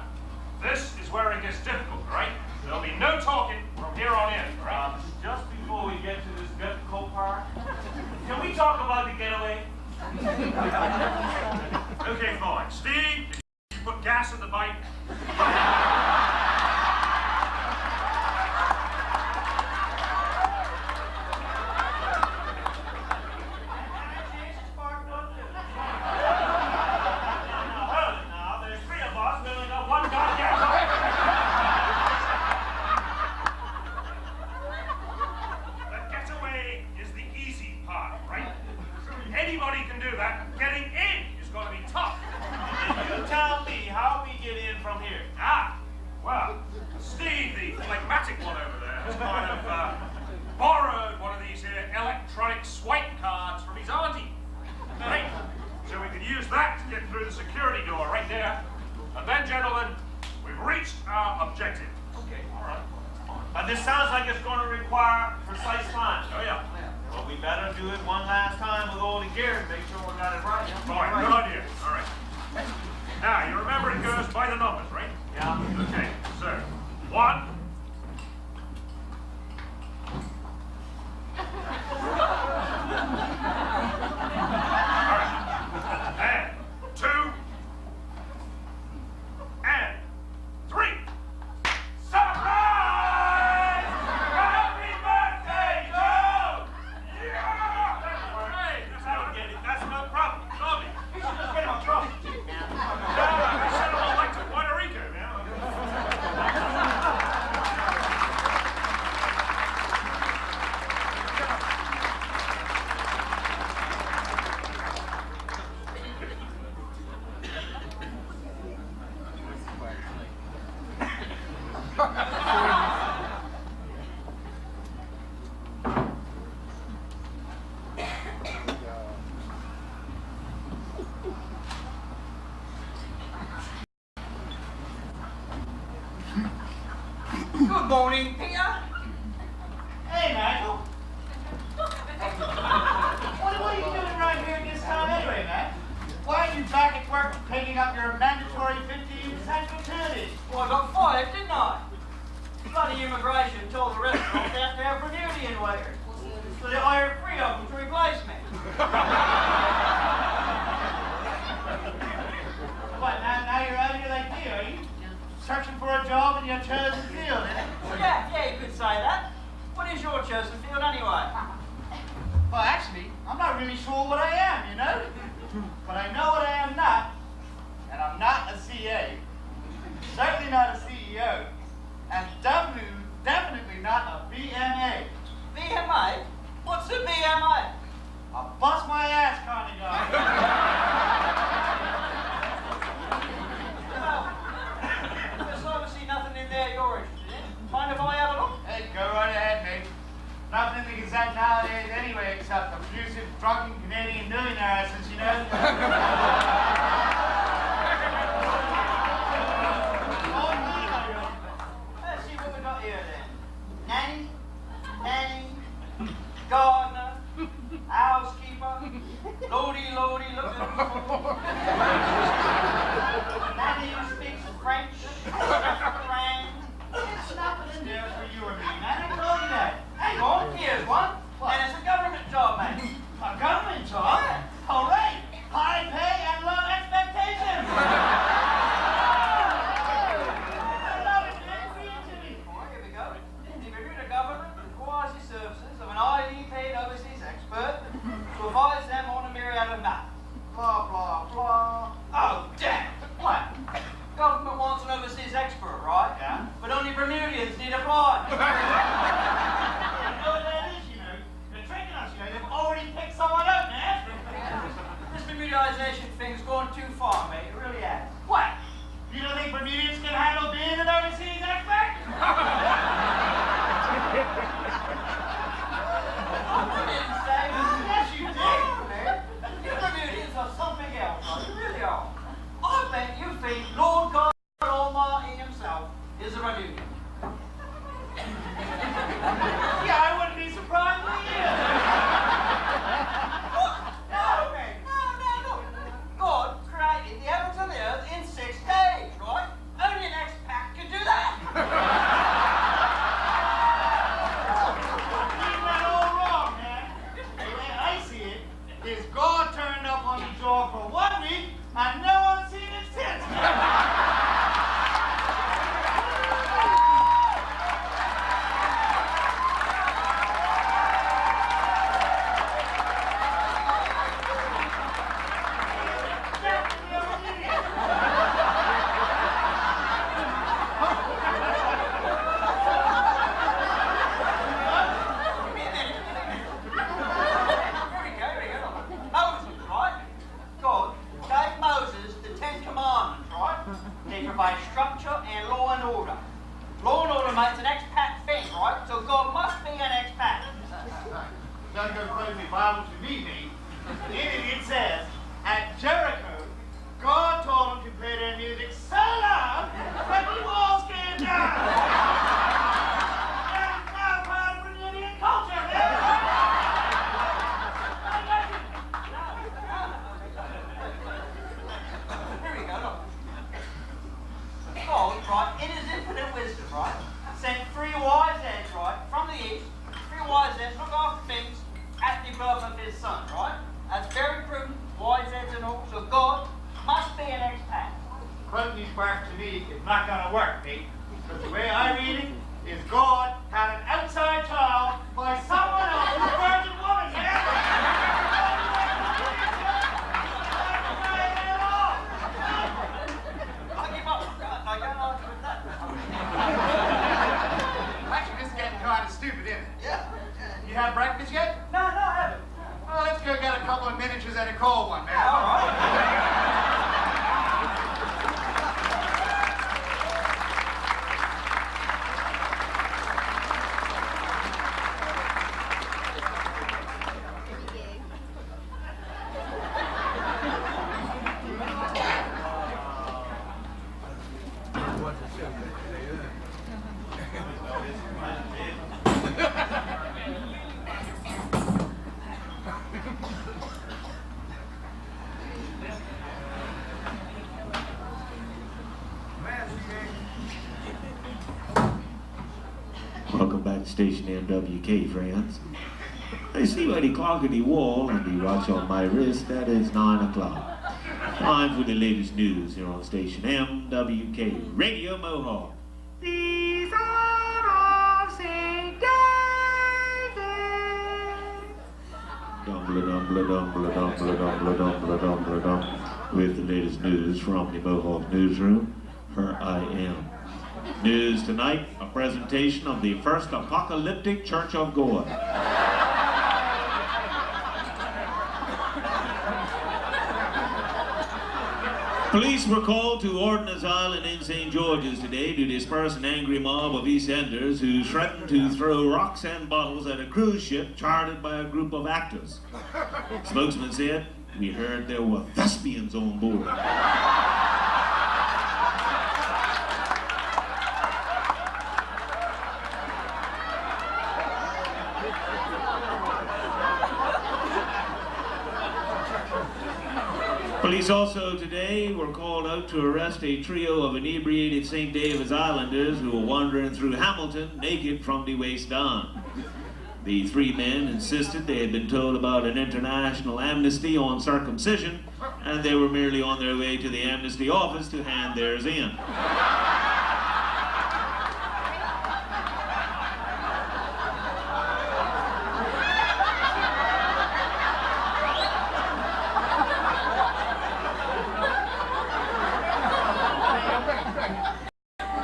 this is where it gets difficult, right? There'll be no talking from here on in, right? Just before we get to this difficult part, can we talk about the getaway? Okay, fine. Steve, you put gas in the bike. Now, there's 3 of us, we only got one goddamn bike. The getaway is the easy part, right? Anybody can do that. Getting in is going to be tough. And you tell me how we get in from here. Well, Steve, the phlegmatic one over there, has kind of borrowed one of these here electronic swipe cards from his auntie. Right? So we can use that to get through the security door right there. And then, gentlemen, we've reached our objective. Okay, all right. But this sounds like it's going to require precise time. Oh, yeah. Well, we better do it one last time with all the gear and make sure we got it right. All right, good idea. All right. Now, you remember it goes by the numbers, right? Yeah. Okay, so 1. All right. And 2. And 3. Surprise! Happy birthday, Joe! Yeah! Hey, that's how I get it. That's no problem. Lovely. You should just get him a trophy. I sent him all back to Puerto Rico now. Good morning, Peter. Hey, Nigel. What are you doing right here this time anyway, man? Why aren't you back at work picking up your mandatory 15 central hired? So they hired 3 of them to replace me. What, now you're out here like me, are you? You're searching for a job in your chosen field, eh? Yeah, you could say that. What is your chosen field anyway? Well, actually, I'm not really sure what I am, you know? But I know what I am not, and I'm not a CA. Certainly not a CEO, and definitely not a BMA. BMA? What's a BMA? A bust my ass kind of guy. Well, there's obviously nothing in there you're interested in. Mind if I have a look? Hey, go right ahead, mate. Nothing in the Gazette nowadays anyway, except abusive, drunken Canadian millionaire essence, you know? Let's see what we got here then. Nanny, gardener, housekeeper, lordy, looking for. Nanny who speaks French, French. There's nothing in there for you or me, man. I told you that. Hang on, here's one. And it's a government job, man. A government job? Yeah. All right. High pay and low expectations. I love it, man. Read it to me. All right, here we go. The Bermuda government requires the services of an highly paid overseas expert to advise them on a myriad of matters. Blah, blah, blah. Oh, damn. What? Government wants an overseas expert, right? Yeah. But only Bermudians need apply. You know what that is, you know? They're tricking us, you know. They've already picked someone up, man. This Bermudization thing's gone too far, mate. It really has. What? You don't think Bermudians can handle being an overseas expert? I didn't say. Yes, you did. You Bermudians are something else, right? You really are. I bet you think Lord God Almighty himself is a Bermudian. Yeah, I wouldn't be surprised with you. No. God created the heavens and the earth in 6 days, right? Only an expat could do that. You've got all wrong, man. The way I see it is God turned up on the door for 1 week and no one's seen it since. Here we go. Moses, right? God gave Moses the 10 Commandments, right? They provide structure and law and order. Law and order makes an expat thing, right? So God must be an expat. Don't go quoting the Bible to me, mate. In it says, at Jericho, God told them to play their music so loud that the walls came down. That's now part of Bermudian culture, man. Here we go, look. God, right, in his infinite wisdom, right, sent 3 wise heads, right, from the east, 3 wise heads look after things at the birth of his son, right? That's very prudent, wise heads and all, so God must be an expat. Quoting these parts to me is not going to work, mate. Because the way I read it is God had an outside child by someone else, a virgin woman, yeah? I give up. I can't argue with that. Actually, this is getting kind of stupid, isn't it? Yeah. You have breakfast yet? No, I haven't. Well, let's go get a couple of miniatures and a cold one, man. Yeah, all right. station MWK, friends. I see by the clock on the wall and the watch on my wrist that it's 9 o'clock. Time for the latest news here on station MWK, Radio Mohawk. The Son of St. David. With the latest news from the Mohawk newsroom, here I am. News tonight, a presentation of the First Apocalyptic Church of God. Police were called to Ordnance Island in St. George's today to disperse an angry mob of East Enders who threatened to throw rocks and bottles at a cruise ship chartered by a group of actors. Spokesman said, "We heard there were thespians on board." Police also today were called out to arrest a trio of inebriated St. David's Islanders who were wandering through Hamilton naked from the waist down. The three men insisted they had been told about an international amnesty on circumcision, and they were merely on their way to the amnesty office to hand theirs in.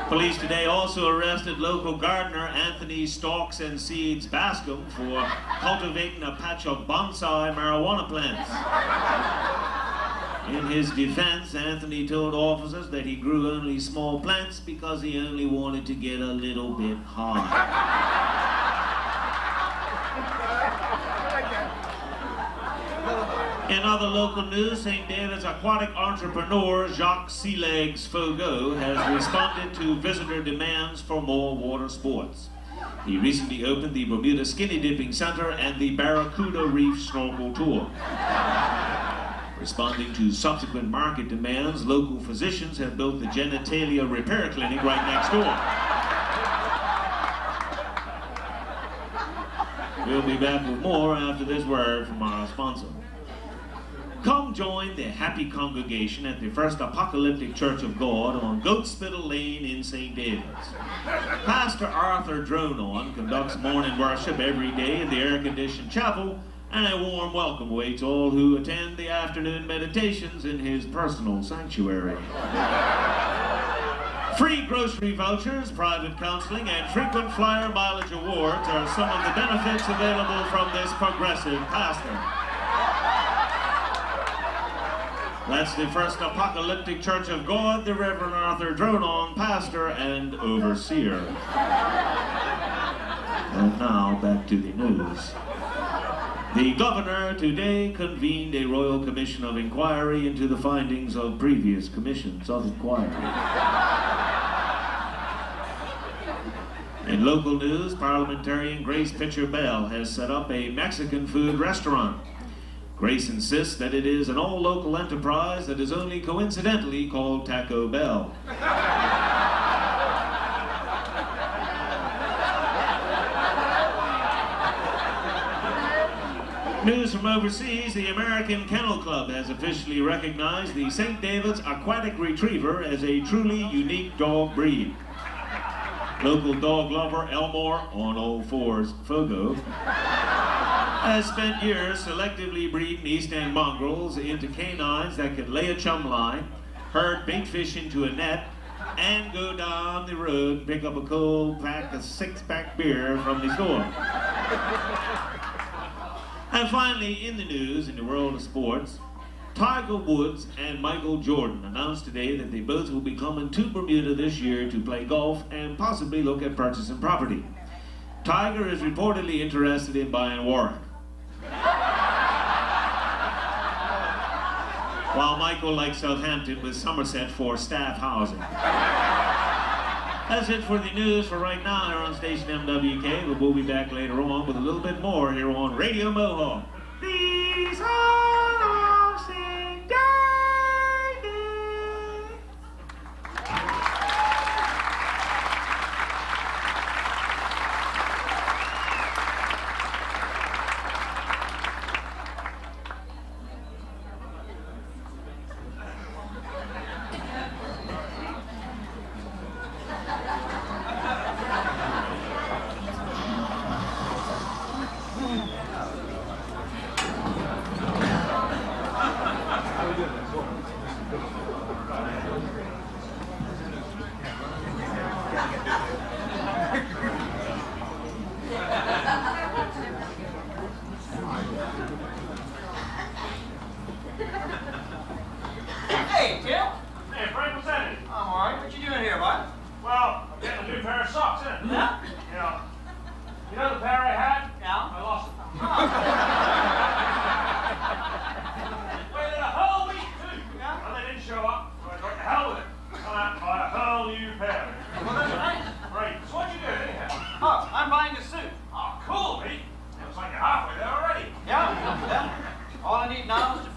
Police today also arrested local gardener Anthony Stalks and Seeds Bascom for cultivating a patch of bonsai marijuana plants. In his defense, Anthony told officers that he grew only small plants because he only wanted to get a little bit high. In other local news, St. David's aquatic entrepreneur Jacques Sealegs Fogo has responded to visitor demands for more water sports. He recently opened the Bermuda Skinny Dipping Center and the Barracuda Reef Snorkel Tour. Responding to subsequent market demands, local physicians have built the genitalia repair clinic right next door. We'll be back with more after this word from our sponsor. Come join the happy congregation at the First Apocalyptic Church of God on Goat Spittle Lane in St. David's. Pastor Arthur Dronon conducts morning worship every day in the air-conditioned chapel, and a warm welcome awaits all who attend the afternoon meditations in his personal sanctuary. Free grocery vouchers, private counseling, and frequent flyer mileage awards are some of the benefits available from this progressive pastor. That's the First Apocalyptic Church of God, the Reverend Arthur Dronon, pastor and overseer. And now, back to the news. The governor today convened a royal commission of inquiry into the findings of previous commissions of inquiry. In local news, parliamentarian Grace Pitcher Bell has set up a Mexican food restaurant. Grace insists that it is an all-local enterprise that is only coincidentally called Taco Bell. News from overseas, the American Kennel Club has officially recognized the St. David's Aquatic Retriever as a truly unique dog breed. Local dog lover Elmore, on all fours, Fogo, has spent years selectively breeding East End mongrels into canines that can lay a chum line, herd bait fish into a net, and go down the road and pick up a cold pack of six-pack beer from the store. And finally, in the news, in the world of sports, Tiger Woods and Michael Jordan announced today that they both will be coming to Bermuda this year to play golf and possibly look at purchasing property. Tiger is reportedly interested in buying Warwick, while Michael likes Southampton with Somerset for staff housing. That's it for the news for right now here on station MWK, but we'll be back later on with a little bit more here on Radio Mohawk. These are St. David.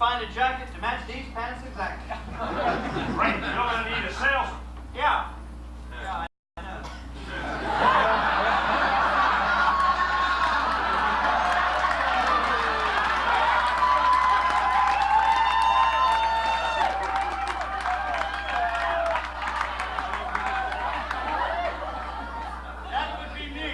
find a jacket to match these pants exactly. Right, you're going to need a salesman. Yeah. Yeah, I know. That would be me.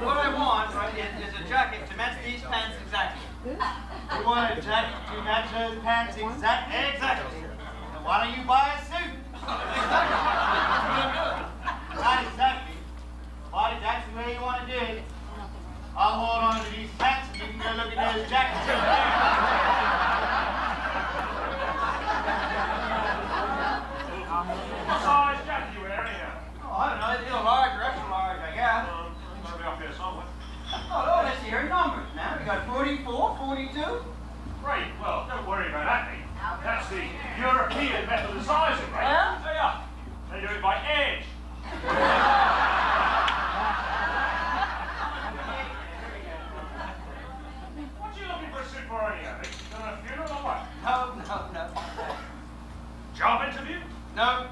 What I want, right, is a jacket to match these pants exactly. You want a jacket to match those pants exactly? Exactly. Then why don't you buy a suit? Not exactly. But if that's the way you want to do it, I'll hold on to these pants and you can go look at those jackets. What size jacket do you wear anyhow? Oh, I don't know, it's either large or extra large, I guess. Should be up here somewhere. Oh, let's see your numbers now. We got 44, 42. Right, well, don't worry about that, mate. That's the European method of sizing, right? Yeah? Oh, yeah. They do it by age. What you looking for a suit for anyhow, mate? You going to a funeral or what? No. Job interview? No.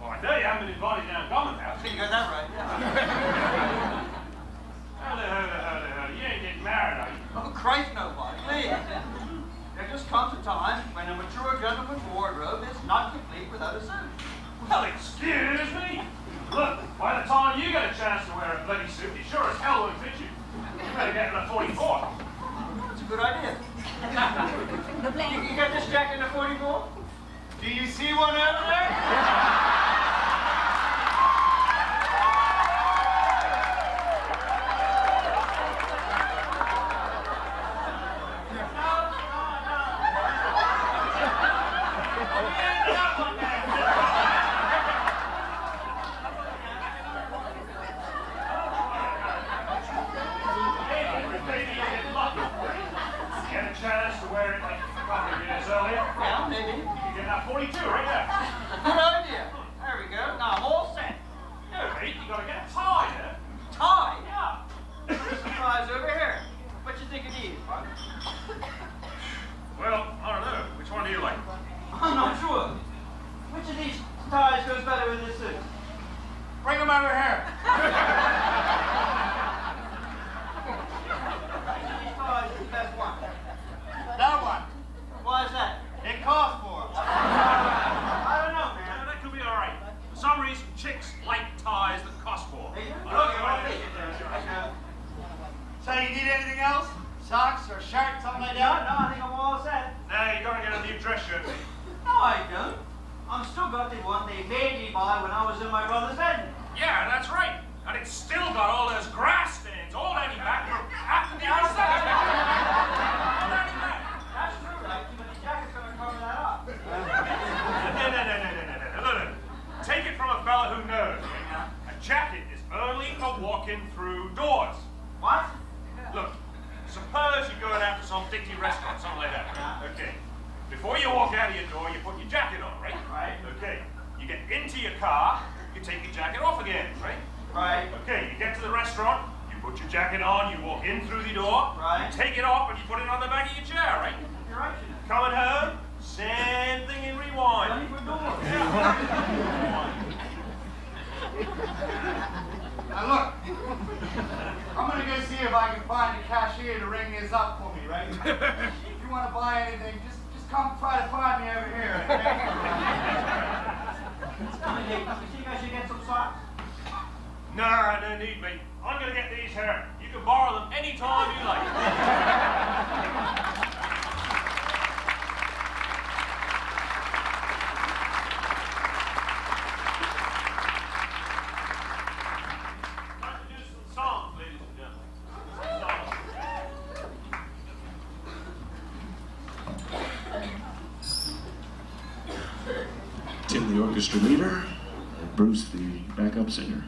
Well, I know you haven't been invited down Government House. You got that right, yeah. How the hell, you ain't getting married, are you? Oh, Christ, no, boy, please. There just comes a time when a mature gentleman's wardrobe is not complete without a suit. Well, excuse me. Look, by the time you get a chance to wear a bloody suit, it sure as hell won't fit you. You better get in a 44. That's a good idea. You can get this jacket in a 44? Do you see one over there? Get a chance to wear it like a couple of years earlier. Yeah, maybe. You get that 42 right there. Good idea. There we go. Now I'm all set. No, mate, you gotta get a tie there. Tie? Yeah. There's some ties over here. What you think of these, Mark? Well, I don't know. Which one do you like? I'm not sure. Which of these ties goes better with this suit? Bring them over here. Which of these ties is the best one? That one. Why is that? It costs more. I don't know, Yeah, man. that could be all right. For some reason, chicks like ties that cost more. They do? I don't know why they do. So you need anything else? Socks or shirt, something like that? No, I think I'm all set. Now you gotta get a new dress shirt. No, I don't. I'm still got the one they made me buy when I was in my brother's wedding. Yeah, that's right. And it's still got all those grass stains all down your back from after the ice. That's true, right? But the jacket's gonna cover that up. No. Take it from a fella who knows. A jacket is only for walking through doors. What? Look, suppose you're going out to some ditty restaurant, something like that. Okay. Before you walk out of your door, you put your jacket on, right? Right. Okay. You get into your car, you take your jacket off again, right? Right. Okay, you get to the restaurant, you put your jacket on, you walk in through the door, Right. you take it off and you put it on the back of your chair, right? You're right, you know. Coming home, same thing in rewind. Money for doors. Now look, I'm gonna go see if I can find a cashier to ring this up for me, right? If you want to buy anything, just come try to find me over here, okay? You think I should get some socks? No, no need, mate. I'm gonna get these here. You can borrow them anytime you like. Time to do some songs, ladies and gentlemen. Tim, the orchestra leader, and Bruce, the backup singer.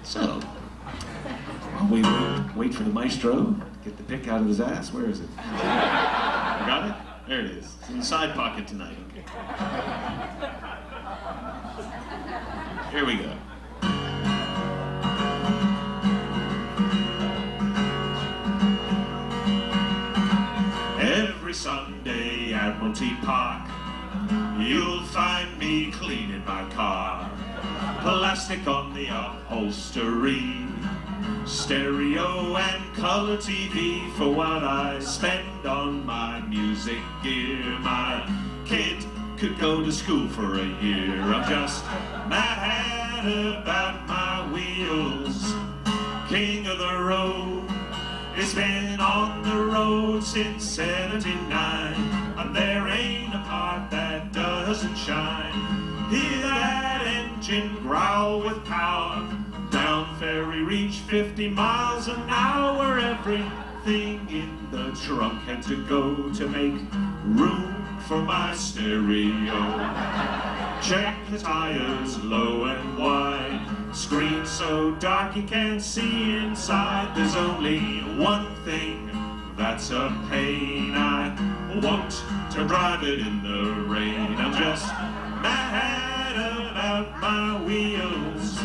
So, while we wait for the maestro to get the pick out of his ass, where is it? Got it? There it is. It's in the side pocket tonight. Okay. Here we go. Every Sunday, Admiralty Park, you'll find me cleaning my car. Plastic on the upholstery, stereo and color TV for what I spend on my music gear. My kid could go to school for a year. I'm just mad about my wheels. King of the road, it's been on the road since '79, and there ain't a part that doesn't shine. Hear that engine growl with power, down Ferry Reach 50 miles an hour. Everything in the trunk had to go to make room for my stereo. Check the tires low and wide, screen so dark you can't see inside. There's only one thing that's a pain, I want to drive it in the rain. I'm just mad about my wheels.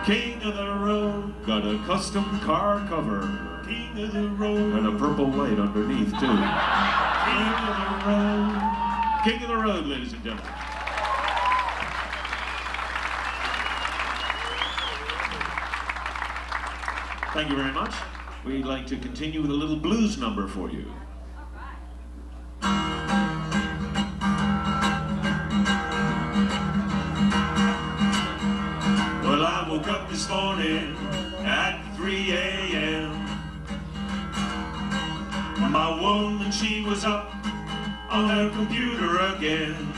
King of the road, got a custom car cover. King of the road, and a purple light underneath too. King of the road, King of the road, ladies and gentlemen. Thank you very much. We'd like to continue with a little blues number for you. Well, I woke up this morning at 3 a.m. My woman, she was up on her computer again.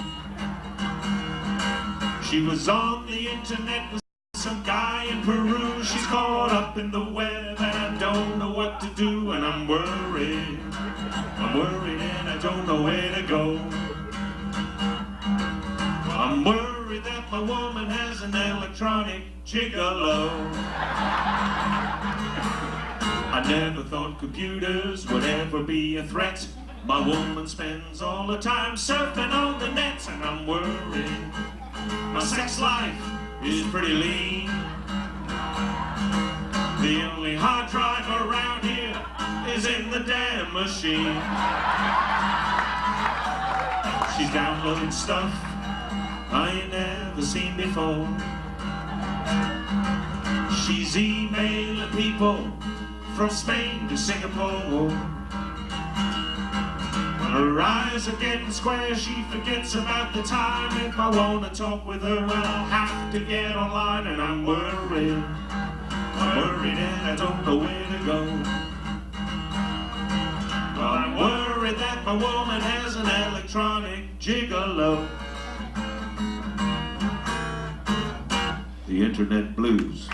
She was on the internet with some guy in Peru. She's caught up in the web and I don't know what to do, and I'm worried and I don't know where to go. I'm worried that my woman has an electronic gigolo. I never thought computers would ever be a threat. My woman spends all the time surfing on the net, and I'm worried my sex life is pretty lean. The only hard drive around here is in the damn machine. She's downloading stuff I ain't never seen before. She's emailing people from Spain to Singapore. Her eyes are getting square, she forgets about the time. If I wanna talk with her, well, I'll have to get online, and I'm worried and I don't know where to go. I'm worried that my woman has an electronic gigolo. The Internet Blues.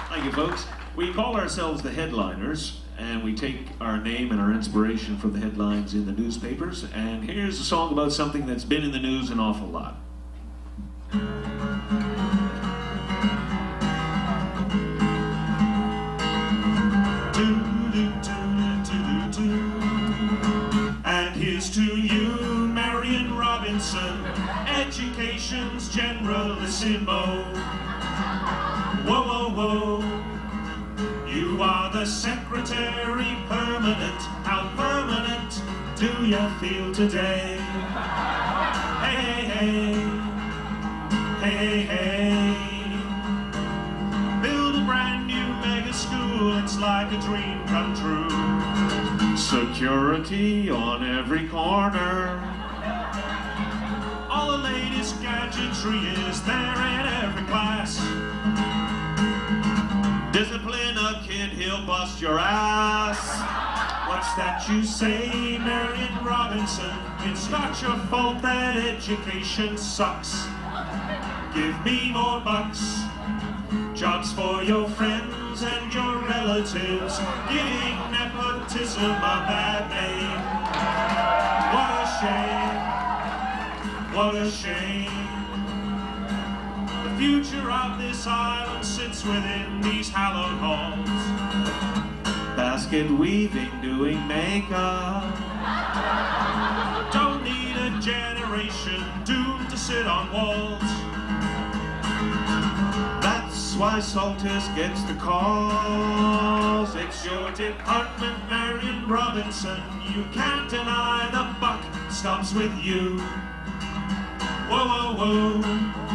Thank you, folks. We call ourselves the Headliners, and we take our name and our inspiration from the headlines in the newspapers. And here's a song about something that's been in the news an awful lot. And here's to you, Marion Robinson, education's generalissimo. Whoa, whoa, whoa. You are the secretary permanent. How permanent do you feel today? Hey, hey, hey, hey. Build a brand new mega school, it's like a dream come true. Security on every corner. All the latest gadgetry is there in every class. Discipline a kid, he'll bust your ass. What's that you say, Marion Robinson? It's not your fault that education sucks. Give me more bucks, jobs for your friends and your relatives. Giving nepotism a bad name. What a shame, what a shame. The future of this island sits within these hallowed halls. Basket weaving, doing makeup. Don't need a generation doomed to sit on walls. That's why Salters gets the calls. It's your department, Marion Robinson. You can't deny the buck stops with you. Whoa, whoa, whoa.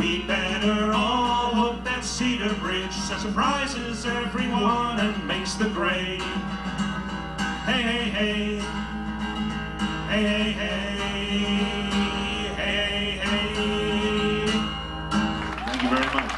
We better all hope that Cedar Bridge surprises everyone and makes the grade. Hey, hey, hey. Hey, hey, hey. Hey, hey, hey. Thank you very much.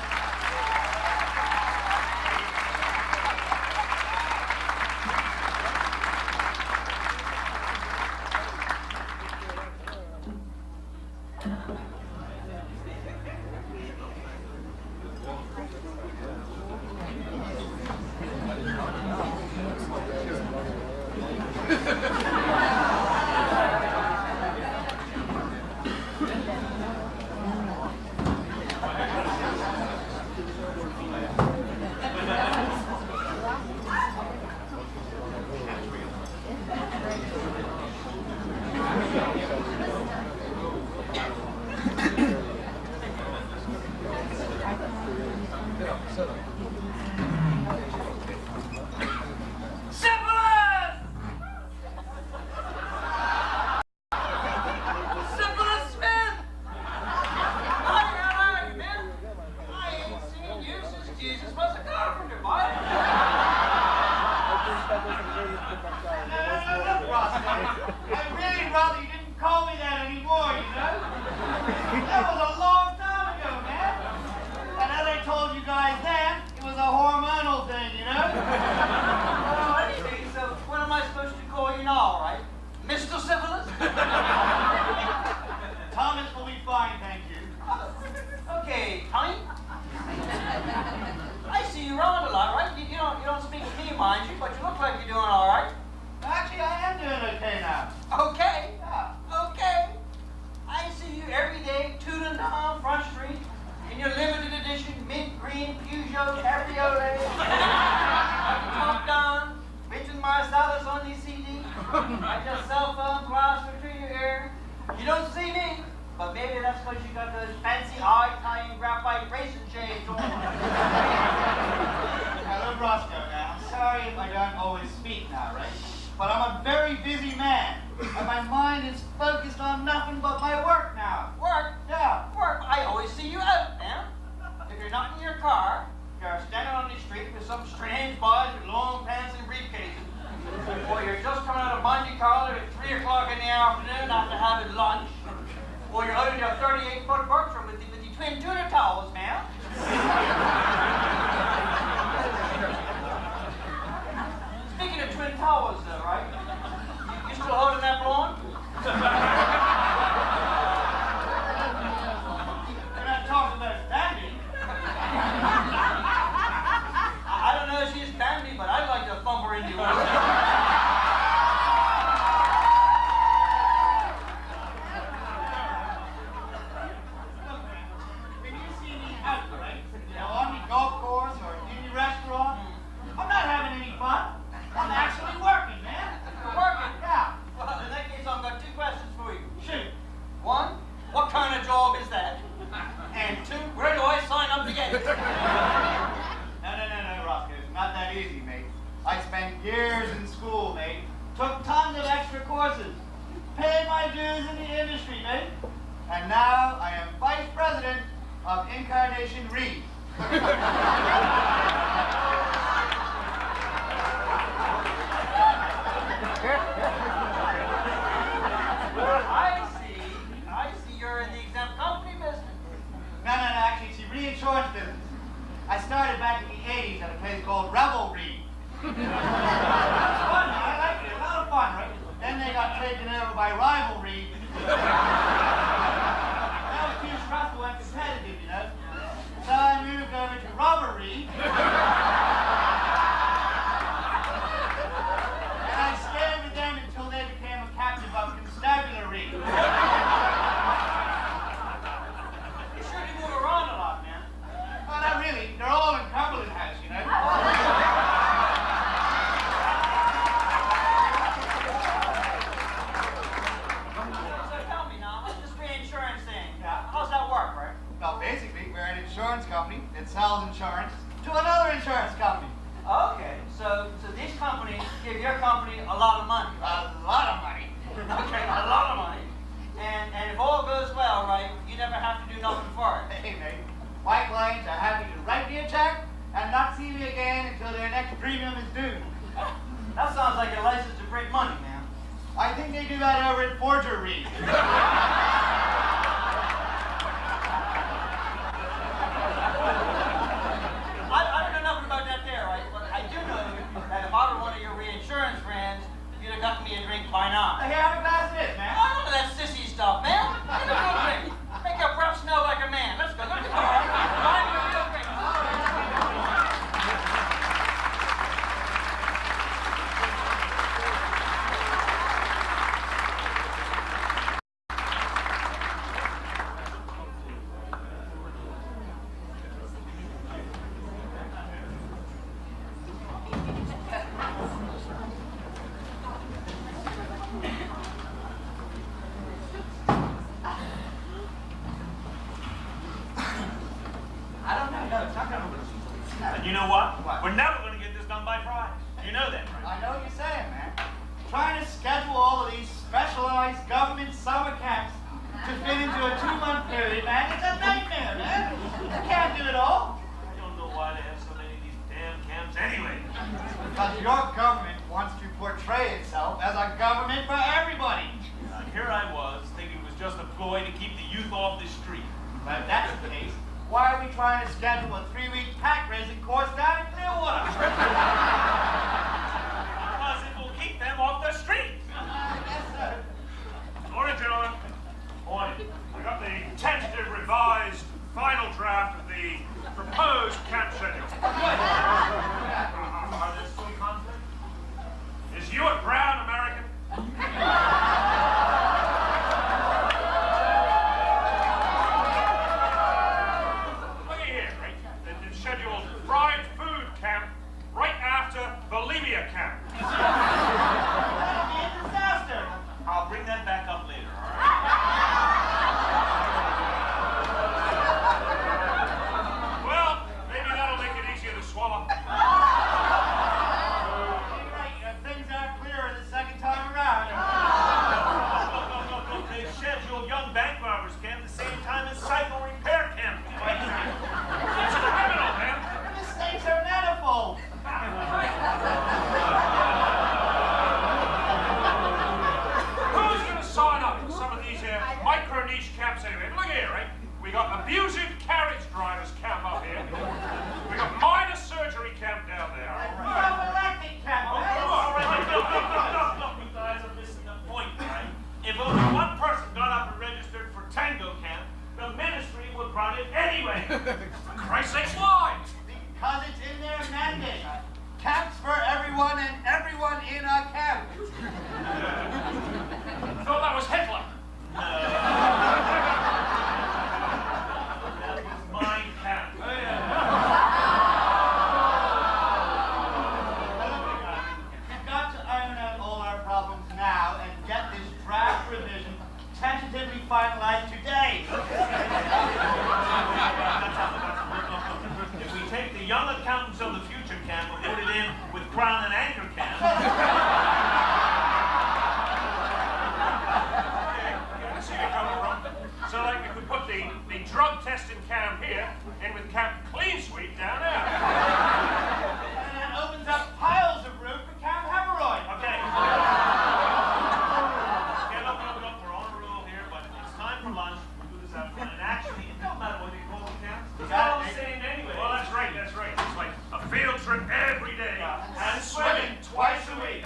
You sure do move around a lot. company that sells insurance to another insurance company. Okay, so these companies give your company a lot of money, right? A lot of money. Okay, a lot of money. And if all goes well, right, you never have to do nothing for it. Hey, mate, my clients are happy to write me a check and not see me again until their next premium is due. That sounds like a license to print money, man. I think they do that over at Forgery. I don't know nothing about that there, right? But I do know that if I were one of your reinsurance friends, you'd have got me a drink by now. Hey, how many glass it is, man? Oh, none of that sissy stuff, man. Get a real drink. Make your breath smell like a man. Let's go. All right. Buy me a real drink. And you know what? We're never going to get this done by Friday. You know that, right? I know what you're saying, man. Trying to schedule all of these specialized government summer camps to fit into a 2-month period, man, it's a nightmare, man. You can't do it all. I don't know why they have so many of these damn camps anyway. Because your government wants to portray itself as a government for everybody. Here I was, thinking it was just a ploy to keep the youth off the street. But if that's the case, why are we trying to schedule a 3-week pack raising course down in Clearwater? Because it will keep them off the street. Yes, sir. Morning, gentlemen. Morning. I got the tentative revised final draft of the proposed camp schedule. Are there still conflict? Is you a brown American? Looky here, right? It's scheduled fried food camp right after bulimia camp. That'll be a disaster. I'll bring that back up later, all right? Well, maybe that'll make it easier to swallow. You're right, things are clearer the second time around. Look, they scheduled young bank robbers camp the same time as cycle repair camp. It's criminal, man. Mistakes are manifold. Who's going to sign up for some of these micro niche camps anyway? Look here, right? We got abusive carriage drivers camp up here. We got minor surgery camp down there. Prophylactic camp. Look, you guys are missing the point, right? If only one person got up and registered for Tango camp, the ministry would run it anyway. For Christ's sake, why? Because it's in their mandate. Camps for everyone and everyone in a camp. Thought that was Hitler. That was my camp. We've got to iron out all our problems now and get this draft revision tentatively finalized today. If we take the young accountants of the future camp and put it in with Crown and Anchor camp. I see where you're coming from. So, like, if we put the drug testing camp here in with Camp Clean Sweep down there. And that opens up piles of room for Camp Hemorrhoid. Okay. Okay, look, we're on a roll here, but it's time for lunch. We do this after, and actually, it don't matter what they call the camp. It's all the same anyway. Well, that's right. It's like a field trip every day. And swimming twice a week.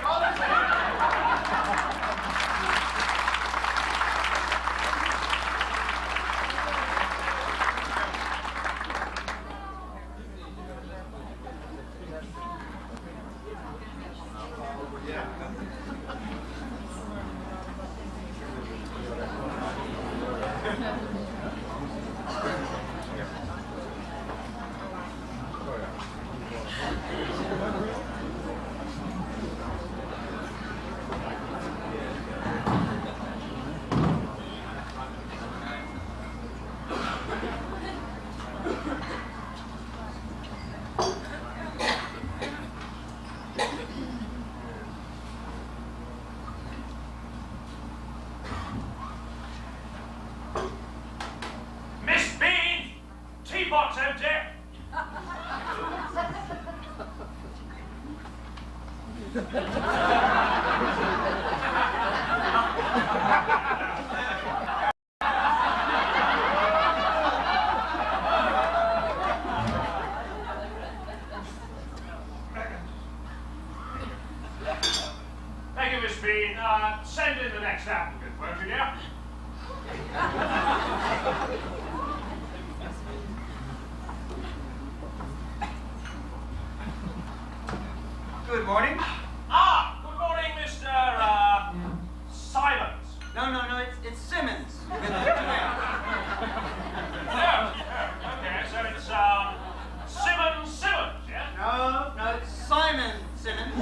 teapot's empty. Thank you, Miss Bean. Send in the next applicant, won't you, dear? Good morning. Good morning, Mr. Simons. No, it's Simmons. With a 2 M's. Okay, so it's, Simmons, yeah? No, it's Simon Simmons.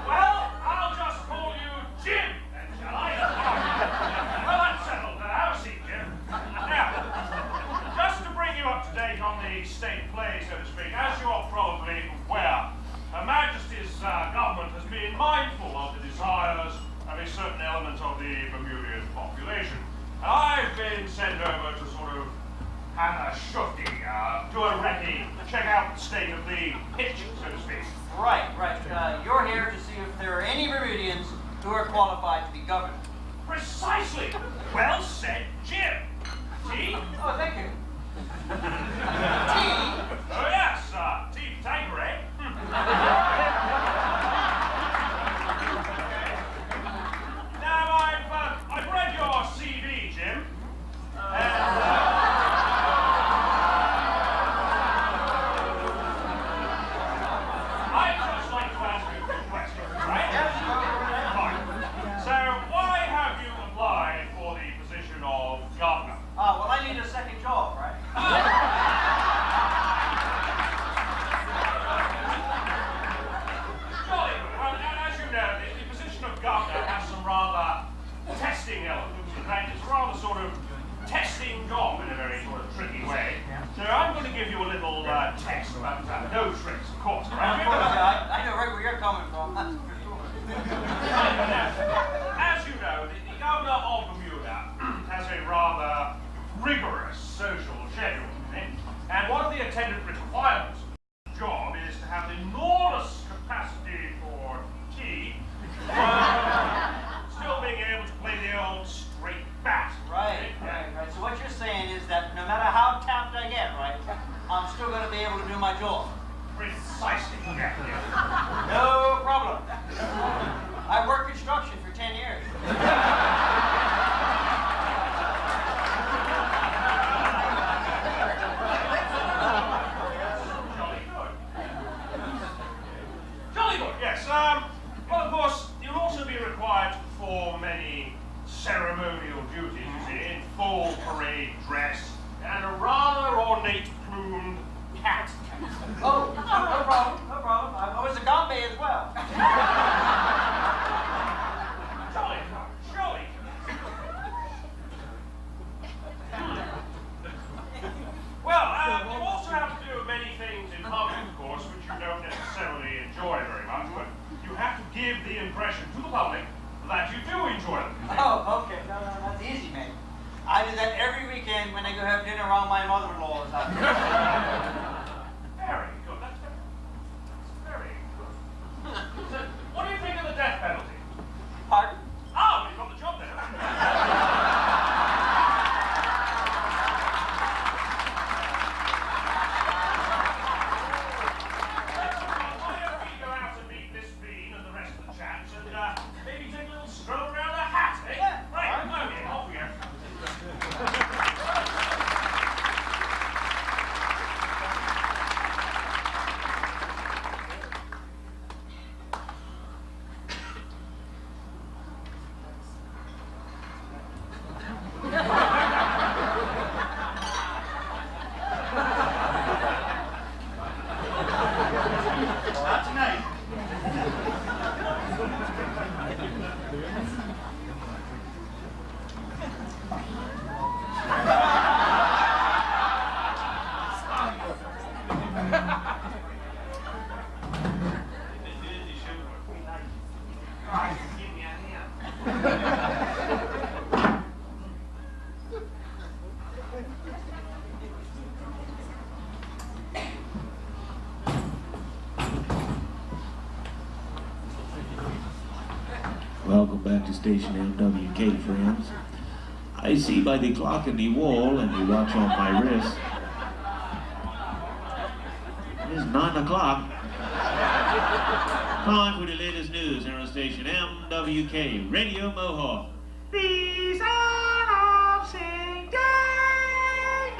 Well, I'll just call you Jim, then, shall I? Well, that's settled. Have a seat, Jim. Now, just to bring you up to date on the state play, so to speak, as you're probably aware, Her Majesty's government has been mindful of the desires of a certain element of the Bermudian population. I've been sent over to sort of have a shufti, do a recce, check out the state of the pitch, so to speak. Right. You're here to see if there are any Bermudians who are qualified to be governor. Precisely. Well said, Jim. Tea? Oh, thank you. Oh, yes, tea for Tanqueray. Now, I've read your CV, Jim. I'd just like to ask you a few questions, right? Fine. So, why have you applied for the position of governor? Well, I need a second job, right? Jolly good. Well, as you know, the position of governor has some rather testing elements. In fact, it's rather sort of testing job in a very sort of tricky way. So I'm going to give you a little test about that. No tricks, of course. Right? I know right where you're coming from. That's for sure. As you know, the governor of Bermuda has a rather rigorous social schedule. And one of the attendant requirements of the job is to have enormous capacity for tea, while still being able to play the old straight bat. Right. So what you're saying is that no matter how tapped I get, right, I'm still going to be able to do my job. Precisely. Yeah. No problem. I worked construction for 10 years. Jolly good, yes. Well, of course, you'll also be required to perform many ceremonial duties, you see, in full parade dress and a rather ornate plumed hat. Oh, no problem. I was a Gombe as well. Jolly good, jolly good. Well, you also have to do many things in public, of course, which you don't necessarily enjoy very much, but you have to give the impression to the public that you do enjoy them. Oh, okay. No, that's easy, man. I do that every weekend when I go have dinner around my mother-in-law's house. Very good. That's very good. So, what do you think of the death penalty? Pardon? Oh, we've got the job there. Why don't we go out and meet Miss Bean and the rest of the chaps and maybe take a little stroll around the hat, eh? Yeah. Right, okay, off we go. All right, give me a hand. Welcome back to Station MWK, friends. I see by the clock in the wall and the watch on my wrist, it is 9 o'clock. Time for the latest news here on Station MWK, Radio Mohawk. The son of St. David.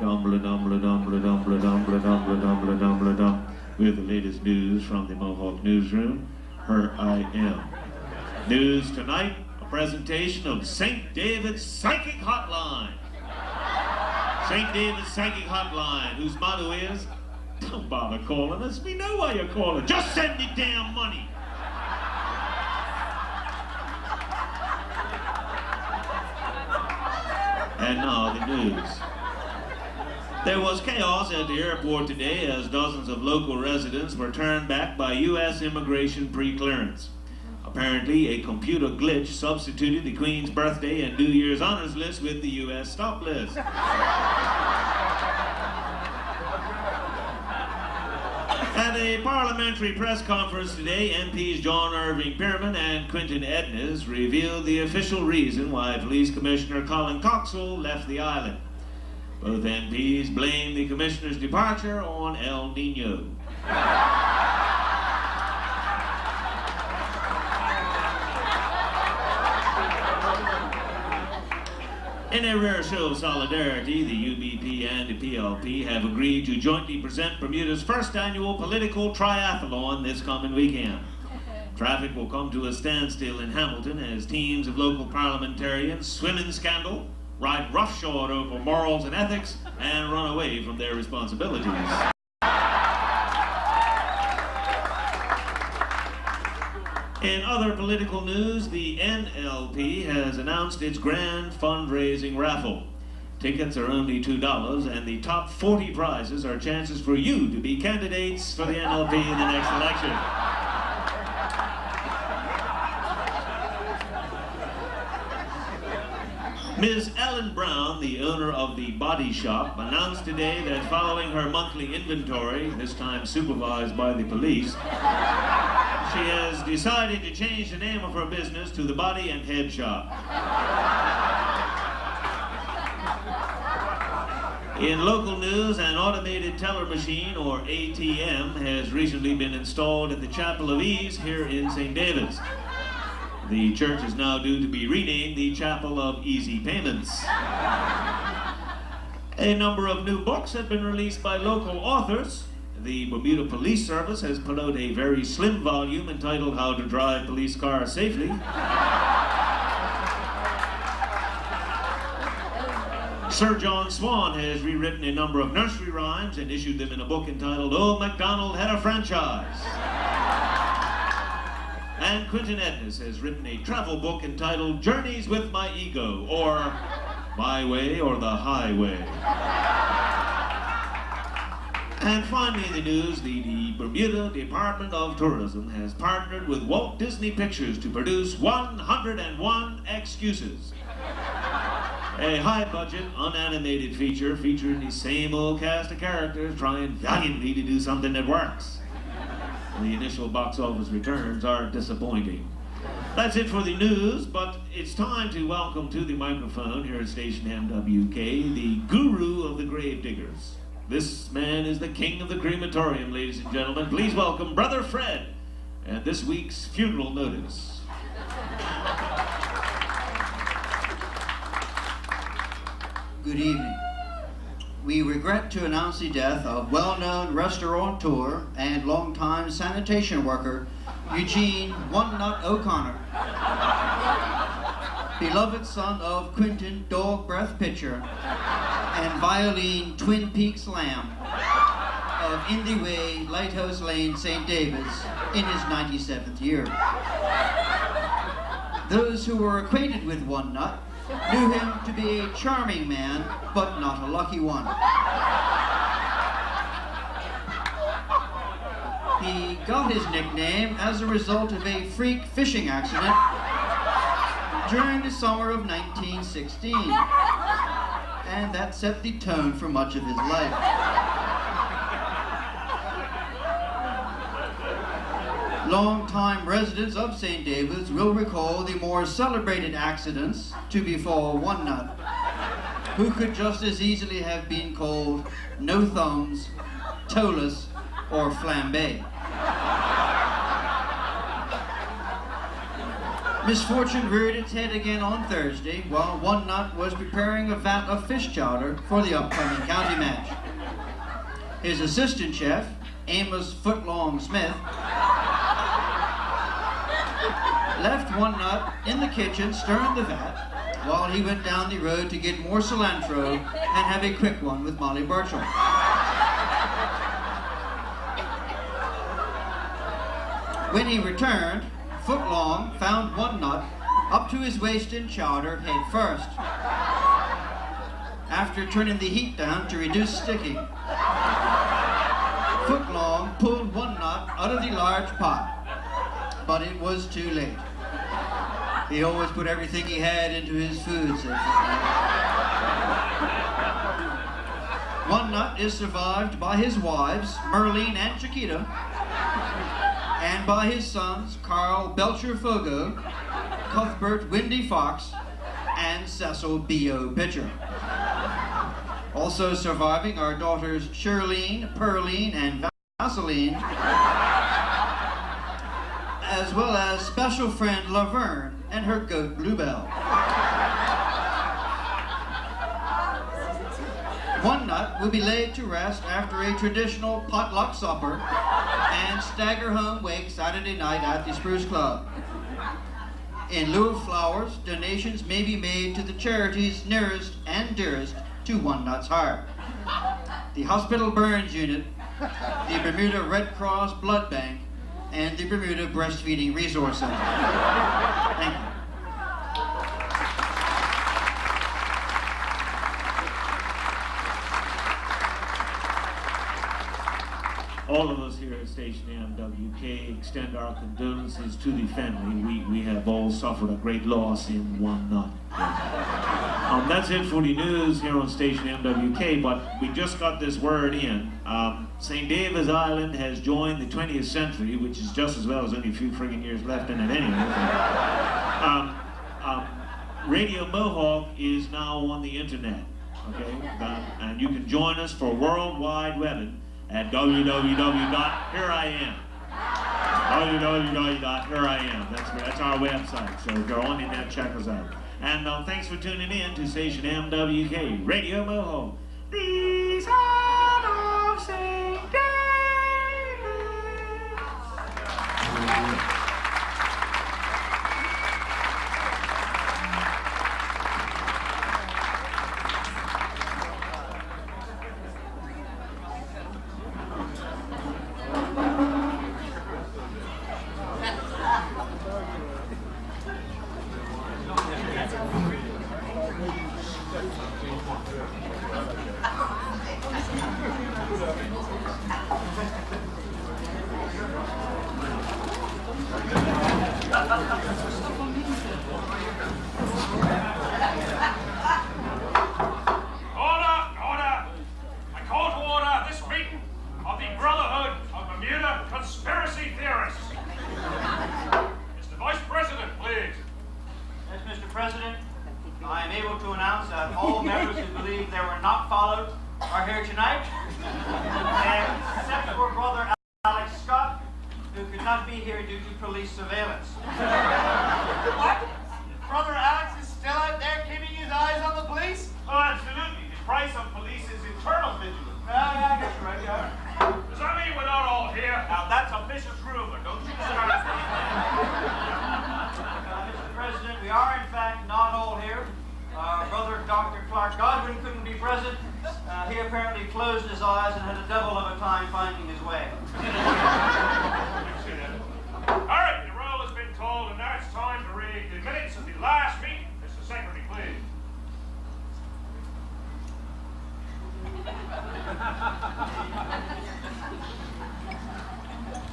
Dumbla dumbla dumbla dumbla dumbla dumbla dumbla dumbla dum. With the latest news from the Mohawk newsroom. Her I am. News tonight, a presentation of St. David's Psychic Hotline. St. David's Psychic Hotline, whose motto is, don't bother calling us, we know why you're calling, just send the damn money. And now the news. There was chaos at the airport today as dozens of local residents were turned back by U.S. immigration pre-clearance. Apparently, a computer glitch substituted the Queen's birthday and New Year's honors list with the U.S. stop list. At a parliamentary press conference today, MPs John Irving Pierman and Quentin Ednes revealed the official reason why Police Commissioner Colin Coxwell left the island. Both MPs blame the commissioner's departure on El Nino. In a rare show of solidarity, the UBP and the PLP have agreed to jointly present Bermuda's first annual political triathlon this coming weekend. Traffic will come to a standstill in Hamilton as teams of local parliamentarians swim in scandal, ride roughshod over morals and ethics, and run away from their responsibilities. In other political news, the NLP has announced its grand fundraising raffle. Tickets are only $2, and the top 40 prizes are chances for you to be candidates for the NLP in the next election. Ms. Ellen Brown, the owner of the Body Shop, announced today that following her monthly inventory, this time supervised by the police, she has decided to change the name of her business to the Body and Head Shop. In local news, an automated teller machine, or ATM, has recently been installed at the Chapel of Ease here in St. David's. The church is now due to be renamed the Chapel of Easy Payments. A number of new books have been released by local authors. The Bermuda Police Service has put out a very slim volume entitled How to Drive Police Cars Safely. Sir John Swan has rewritten a number of nursery rhymes and issued them in a book entitled Old MacDonald Had a Franchise. And Quentin Ednes has written a travel book entitled Journeys with My Ego, or My Way or the Highway. And finally in the news, the Bermuda Department of Tourism has partnered with Walt Disney Pictures to produce 101 Excuses. A high-budget, unanimated feature featuring the same old cast of characters trying valiantly to do something that works. The initial box office returns are disappointing. That's it for the news, but it's time to welcome to the microphone here at Station MWK the guru of the grave diggers. This man is the king of the crematorium, ladies and gentlemen. Please welcome Brother Fred and this week's funeral notice. Good evening. We regret to announce the death of well-known restaurateur and longtime sanitation worker Eugene One Nut O'Connor, beloved son of Quentin Dog Breath Pitcher and Violin Twin Peaks Lamb of Indie Way, Lighthouse Lane, St. David's in his 97th year. Those who were acquainted with One Nut knew him to be a charming man, but not a lucky one. He got his nickname as a result of a freak fishing accident during the summer of 1916. And that set the tone for much of his life. Long-time residents of St. David's will recall the more celebrated accidents to befall One Nut, who could just as easily have been called No Thumbs, Toeless, or Flambe. Misfortune reared its head again on Thursday while One Nut was preparing a vat of fish chowder for the upcoming county match. His assistant chef, Amos Footlong Smith, left One Nut in the kitchen stirring the vat while he went down the road to get more cilantro and have a quick one with Molly Burchell. When he returned, Footlong found One Nut up to his waist in chowder head first. After turning the heat down to reduce sticking, Footlong pulled One Nut out of the large pot, but it was too late. He always put everything he had into his food, said Footlong. One Nut is survived by his wives, Merlene and Chiquita, and by his sons, Carl Belcher Fogo, Cuthbert Windy Fox, and Cecil B.O. Pitcher. Also surviving are daughters Shirlene, Pearline, and Vaseline, as well as special friend Laverne and her goat Bluebell. One Nut will be laid to rest after a traditional potluck supper and stagger home wake Saturday night at the Spruce Club. In lieu of flowers, donations may be made to the charities nearest and dearest to One Nut's heart. The Hospital Burns Unit, the Bermuda Red Cross Blood Bank, and the Bermuda Breastfeeding Resource Center. Thank you. All of us here at Station MWK extend our condolences to the family. We have all suffered a great loss in One Nut. That's it for the news here on Station MWK, but we just got this word in. St. David's Island has joined the 20th century, which is just as well as only a few friggin' years left in it anyway. Radio Mohawk is now on the internet, okay? And you can join us for worldwide webbing at www.hereiam. www.hereiam. That's our website. So if you're on the net, check us out. And thanks for tuning in to Station MWK, Radio Mohawk. The sound of St. David.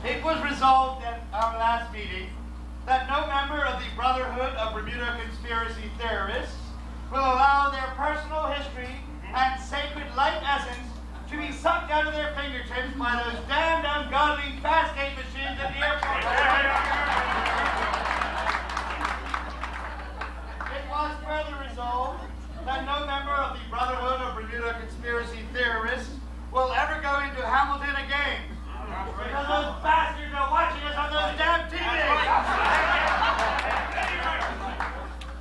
It was resolved at our last meeting that no member of the Brotherhood of Bermuda Conspiracy Theorists will allow their personal history and sacred life essence to be sucked out of their fingertips by those damned ungodly fast-gate machines at the airport. It was further resolved that no member of the Brotherhood of Bermuda Conspiracy Theorists will ever go into Hamilton again. Because those bastards are watching us on those damn TVs.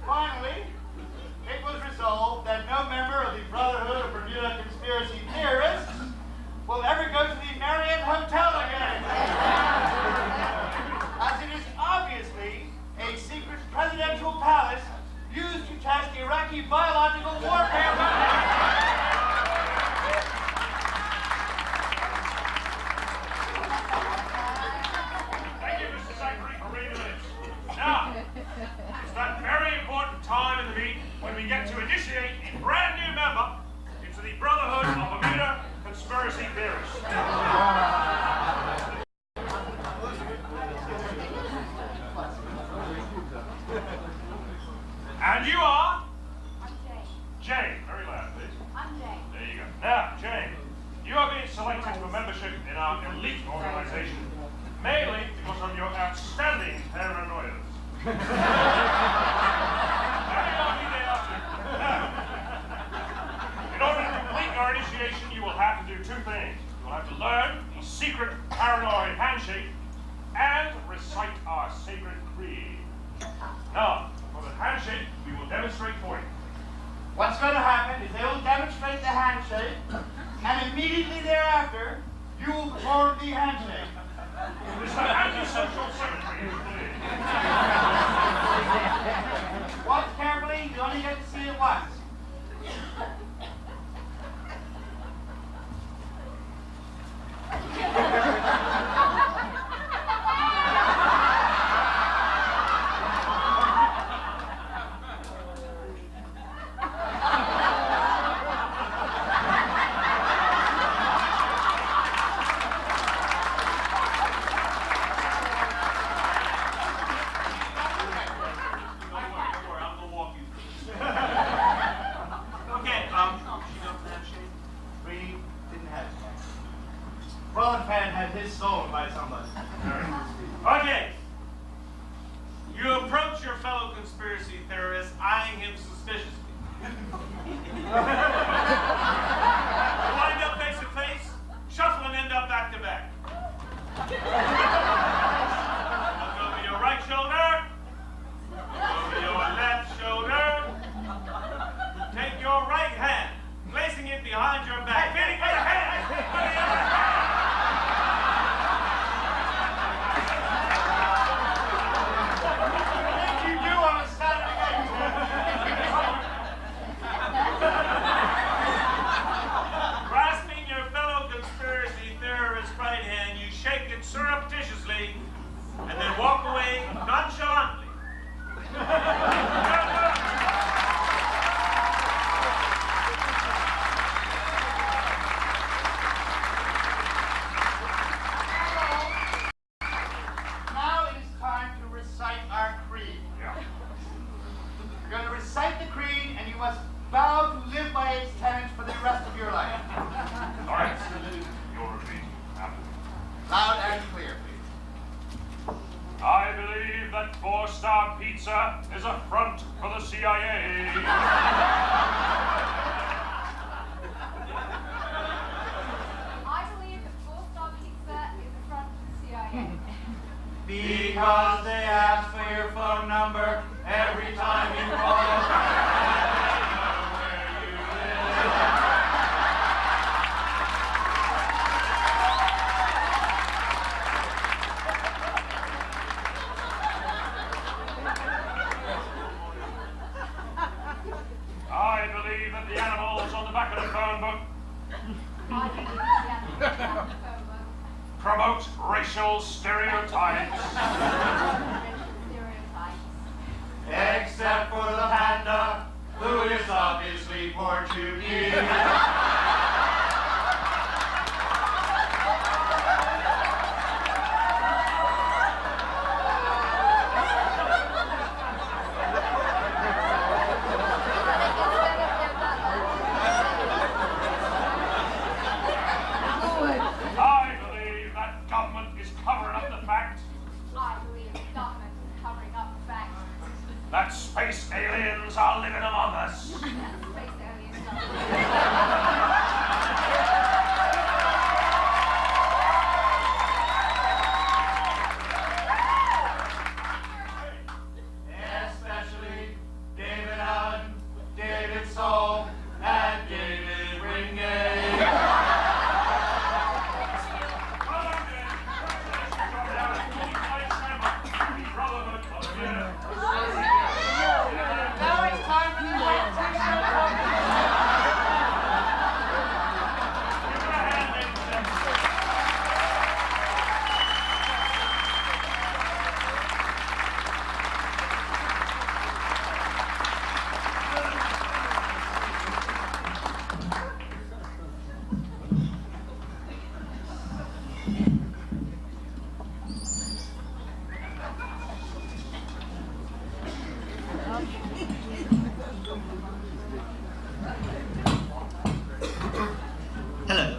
Finally, it was resolved that no member of the Brotherhood of Bermuda Conspiracy Theorists will ever go to the Marriott Hotel again. As it is obviously a secret presidential palace used to test Iraqi biological warfare weapons. Now, it's that very important time in the meeting when we get to initiate a brand new member into the Brotherhood of Bermuda Conspiracy Theorists. And you are? I'm Jane. Jane. Very loud, please. I'm Jane. There you go. Now, Jane, you are being selected for membership in our elite organization, mainly because of your outstanding paranoia. In order to complete your initiation, you will have to do two things. You will have to learn the secret paranoid handshake and recite our sacred creed. Now, for the handshake, we will demonstrate for you. What's going to happen is they will demonstrate the handshake, and immediately thereafter, you will perform the handshake. Mr. Antisocial Secretary, please. Watch carefully, you only get to see it once. Okay. You approach your fellow conspiracy theorist, eyeing him suspiciously. Wind up face to face, shuffle and end up back to back. Look over your right shoulder. Look over your left shoulder. Take your right hand, placing it behind your back. Feeling with a hand. With the other hand. Grasping your fellow conspiracy theorist's right hand, you shake it surreptitiously and then walk away nonchalantly. Now it is time to recite our creed. Yeah. You're going to recite the creed, and you must vow to live by its tenets for the rest of your life. All right. You'll repeat after me. Loud and clear, please. I believe that 4-star pizza is a front for the CIA. I believe that 4-star pizza is a front to the CIA. Because they ask for your phone number every time you call. I believe that the animals on the back of the phone book I believe that the animals promote racial stereotypes. stereotypes. Except for the panda, who is obviously Portuguese. up the fact? I believe the government is covering up the fact. That space aliens are living among us. Space aliens are. Especially David Allen, David Soul, and David Wingate. Now it's time for the next show. Hello.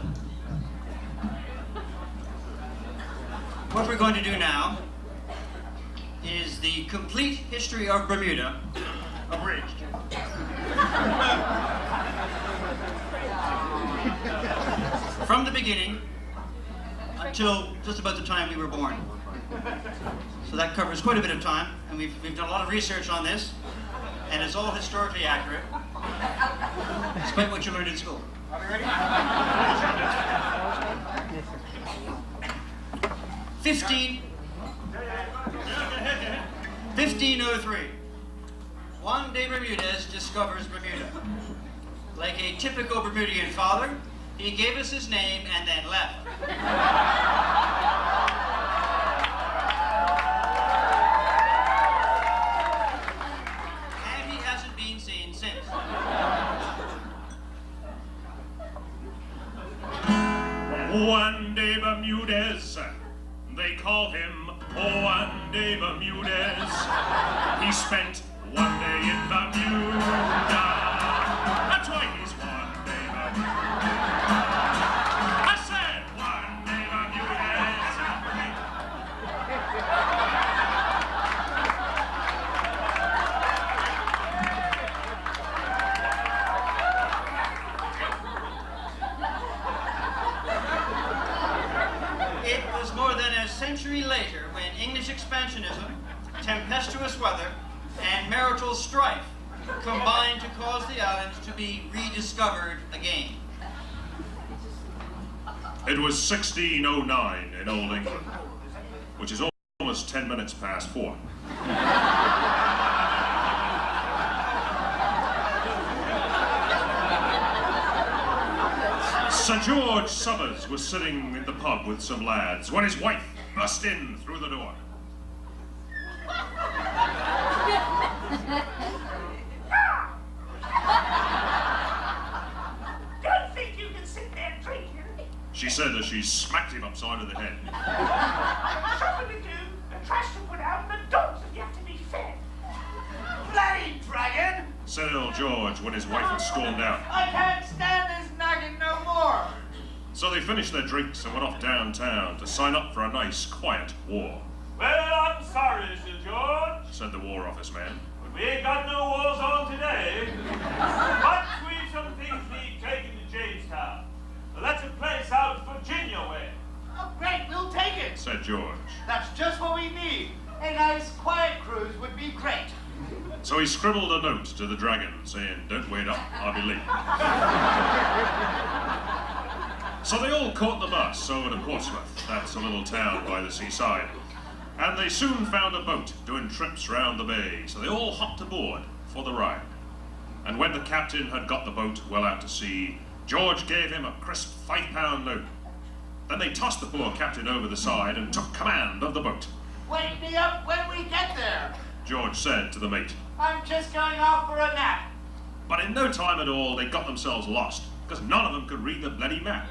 What we're going to do now is the complete history of Bermuda, abridged. From the beginning until just about the time we were born. So that covers quite a bit of time, and we've done a lot of research on this, and it's all historically accurate. Despite what you learned in school. Are we ready? 1503. Juan de Bermudez discovers Bermuda. Like a typical Bermudian father, he gave us his name and then left. And he hasn't been seen since. Juan de Bermudez. They call him Juan de Bermudez. He spent one day in Bermuda. That's why he's Juan de Bermudez. I said Juan de Bermudez. It was more than a century later when English expansionism, tempestuous weather, and marital strife combined to cause the islands to be rediscovered again. It was 1609 in Old England, which is almost 10 minutes past 4. Sir George Somers was sitting in the pub with some lads when his wife burst in through the door. Don't think you can sit there drinking. She said as she smacked him upside of the head. Something to do, the trash to put out, and the dogs that you have to be fed. Bloody dragon! Said old George when his wife had stormed out. I can't stand this nagging no more. So they finished their drinks and went off downtown to sign up for a nice, quiet war, Well, I'm sorry, Sir George, said the War Office man. but we ain't got no wars on today. But we've some things need taken to Jamestown. Well, that's a place out Virginia way. Oh, great, we'll take it. Said George. That's just what we need. A nice, quiet cruise would be great. So he scribbled a note to the dragon saying, "Don't wait up, I'll be late." So they all caught the bus over to Portsmouth, that's a little town by the seaside, and they soon found a boat doing trips round the bay, so they all hopped aboard for the ride. And when the captain had got the boat well out to sea, George gave him a crisp £5 note. Then they tossed the poor captain over the side and took command of the boat. Wake me up when we get there. George said to the mate. I'm just going off for a nap. But in no time at all, they got themselves lost, because none of them could read the bloody map.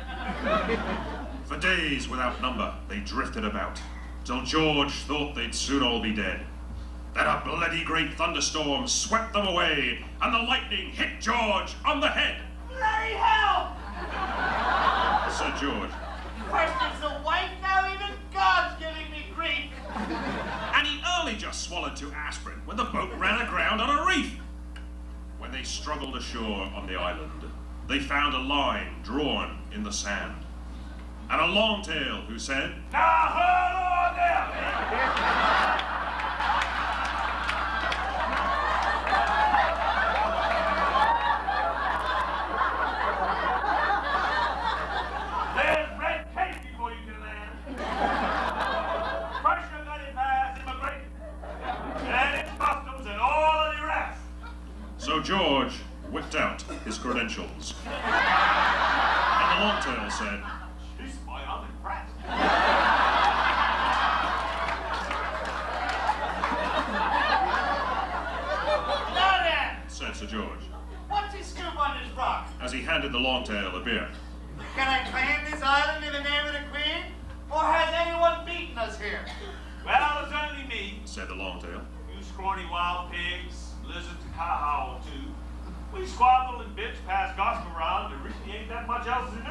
For days without number, they drifted about, till George thought they'd soon all be dead. Then a bloody great thunderstorm swept them away, and the lightning hit George on the head, Bloody hell! said George. First it's the wife, now even God's giving me bothered to aspirin when the boat ran aground on a reef. When they struggled ashore on the island, they found a line drawn in the sand. And a longtail who said, Now hold on there! There's red tape before you can land. First you're gonna pass immigration, then it's customs and all of the rest. So George whipped out his credentials. And the longtail said, This boy, I'm impressed. Now then, said Sir George, what's his scoop on this rock? as he handed the longtail a beer. Can I claim this island in the name of the Queen? Or has anyone beaten us here? Well, it's only me. Said the longtail. You scrawny wild pigs, lizards to howl too. We squabble and bitch past gospel around, there really ain't that much else to do.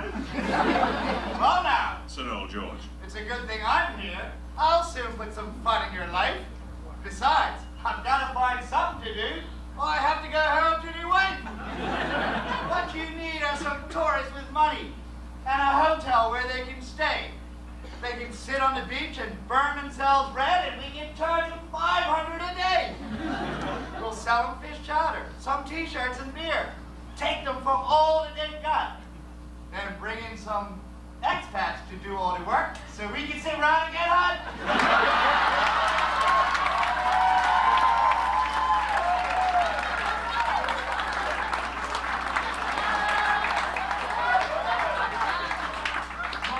Well now, Said old George. it's a good thing I'm here. I'll soon put some fun in your life. Besides, I've got to find something to do, or I have to go home to the wife. What you need are some tourists with money and a hotel where they can stay. They can sit on the beach and burn themselves red, and we can charge them $500 a day. We'll sell them fish chowder, some t-shirts and beer. Take them from all that they've got. Then bring in some expats to do all the work so we can sit around and get hot.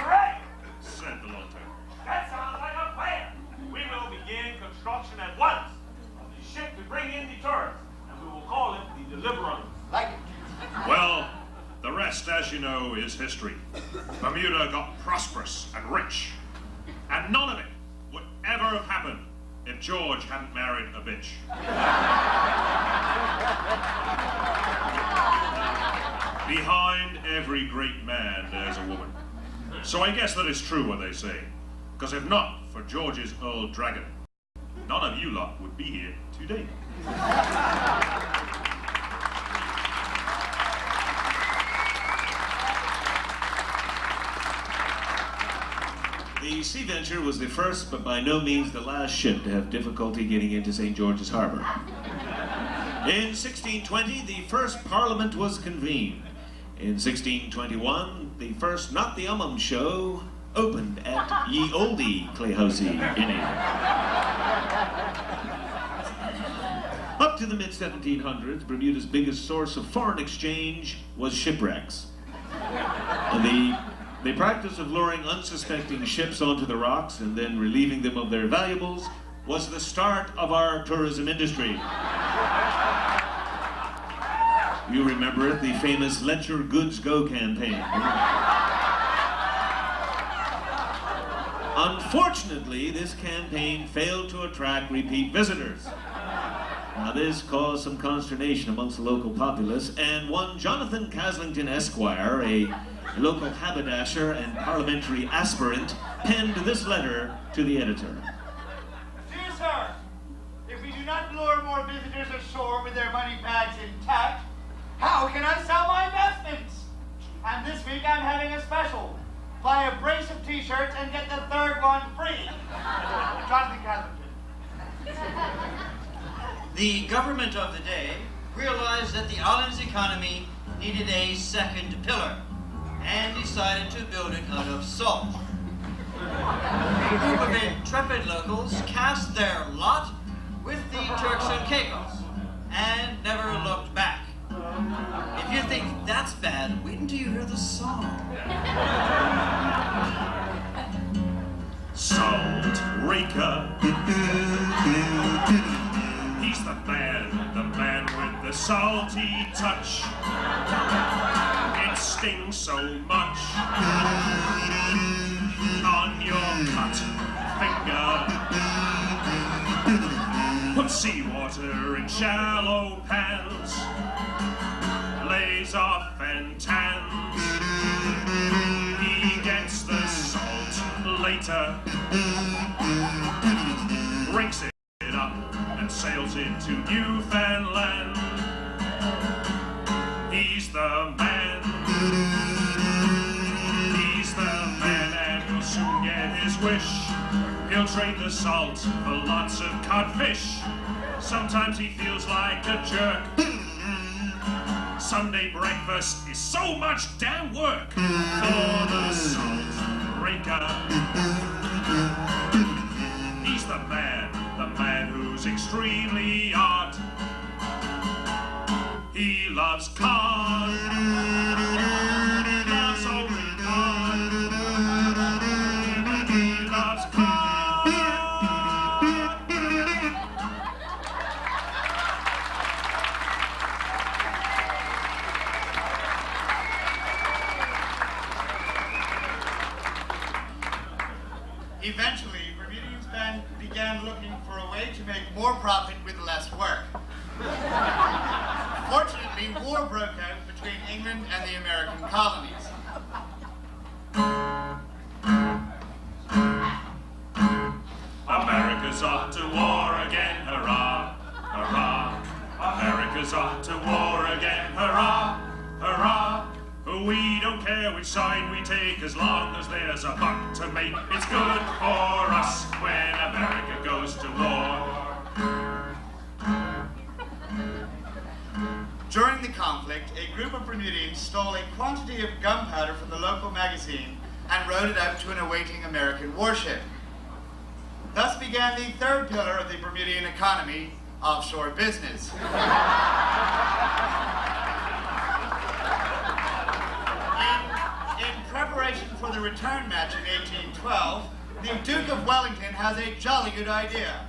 Great! Said the longtail. That sounds like a plan. We will begin construction at once of the ship to bring in the tourists, and we will call it the Deliverance. Like it. Well, the rest, as you know, is history. Bermuda got prosperous and rich. And none of it would ever have happened if George hadn't married a bitch. Behind every great man, there's a woman. So I guess that is true what they say. Because if not for George's old dragon, none of you lot would be here today. The Sea Venture was the first, but by no means the last ship to have difficulty getting into St. George's Harbor. In 1620, the first Parliament was convened. In 1621, the first Not the show opened at ye olde Clayhouse Inn. Up to the mid-1700s, Bermuda's biggest source of foreign exchange was shipwrecks. The practice of luring unsuspecting ships onto the rocks and then relieving them of their valuables was the start of our tourism industry. You remember it, the famous Let Your Goods Go campaign. Unfortunately, this campaign failed to attract repeat visitors. Now, this caused some consternation amongst the local populace, and one Jonathan Caslington Esquire, a local haberdasher and parliamentary aspirant, penned this letter to the editor. Dear sir, if we do not lure more visitors ashore with their money bags intact, how can I sell my investments? And this week I'm having a special. Buy a brace of t-shirts and get the third one free. Jonathan Caslington. The government of the day realized that the island's economy needed a second pillar and decided to build it out of salt. A group of intrepid locals cast their lot with the Turks and Caicos and never looked back. If you think that's bad, wait until you hear the song. Salt Raker. He's the man with the salty touch. It stings so much on your cut finger. Put seawater in shallow pans, lays off and tans. He gets the salt later, rinks it up sails into Newfoundland. He's the man. He's the man, and he'll soon get his wish. He'll trade the salt for lots of codfish. Sometimes he feels like a jerk. Sunday breakfast is so much damn work for the salt breaker. He's the man who's extremely odd. He loves cod. Loves only cod. He loves cod. Eventually, Bermudians began looking for a way to make more profit with less work. Fortunately, war broke out between England and the American colonies. America's off to war again, hurrah, hurrah. America's off to war again, hurrah, hurrah. We don't care which side we take as long as there's a buck to make. It's good for us when America goes to war. During the conflict, a group of Bermudians stole a quantity of gunpowder from the local magazine and rowed it out to an awaiting American warship. Thus began the third pillar of the Bermudian economy, offshore business. In preparation for the return match in 1812, the Duke of Wellington has a jolly good idea.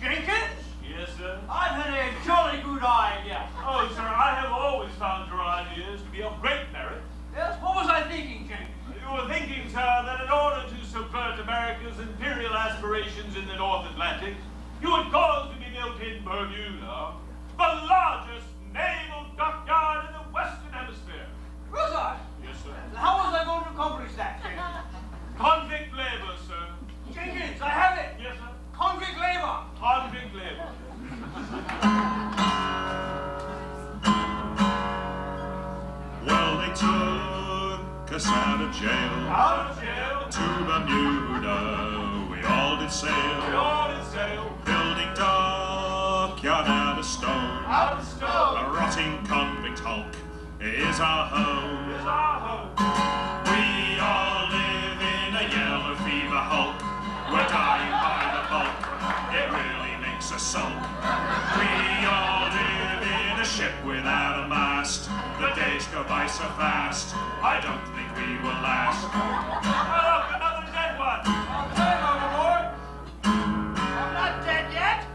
Jenkins? Yes, sir? I've had a jolly good idea. Oh, sir, I have always found your ideas to be of great merit. Yes, what was I thinking, Jenkins? You were thinking, sir, that in order to subvert America's imperial aspirations in the North Atlantic, you would cause to be built in Bermuda the largest naval dockyard in the Western Hemisphere. Was I? Yes, sir. How was I going to accomplish that, Jenkins? Convict labor, sir. Jenkins, I have it. Yes, sir. Convict labor. Convict labor. Well, they took us out of jail. Out of jail. To Bermuda, we all did sail. We all did sail. Building dockyard out of stone. Out of stone. A rotting convict hulk is our home. Is our home. We all live in a yellow fever hulk. We're dying by the bulk. It really makes us sulk. We all live in a ship without a mast. The days go by so fast. I don't think we will last. Look, another dead one. Turn overboard. I'm not dead yet.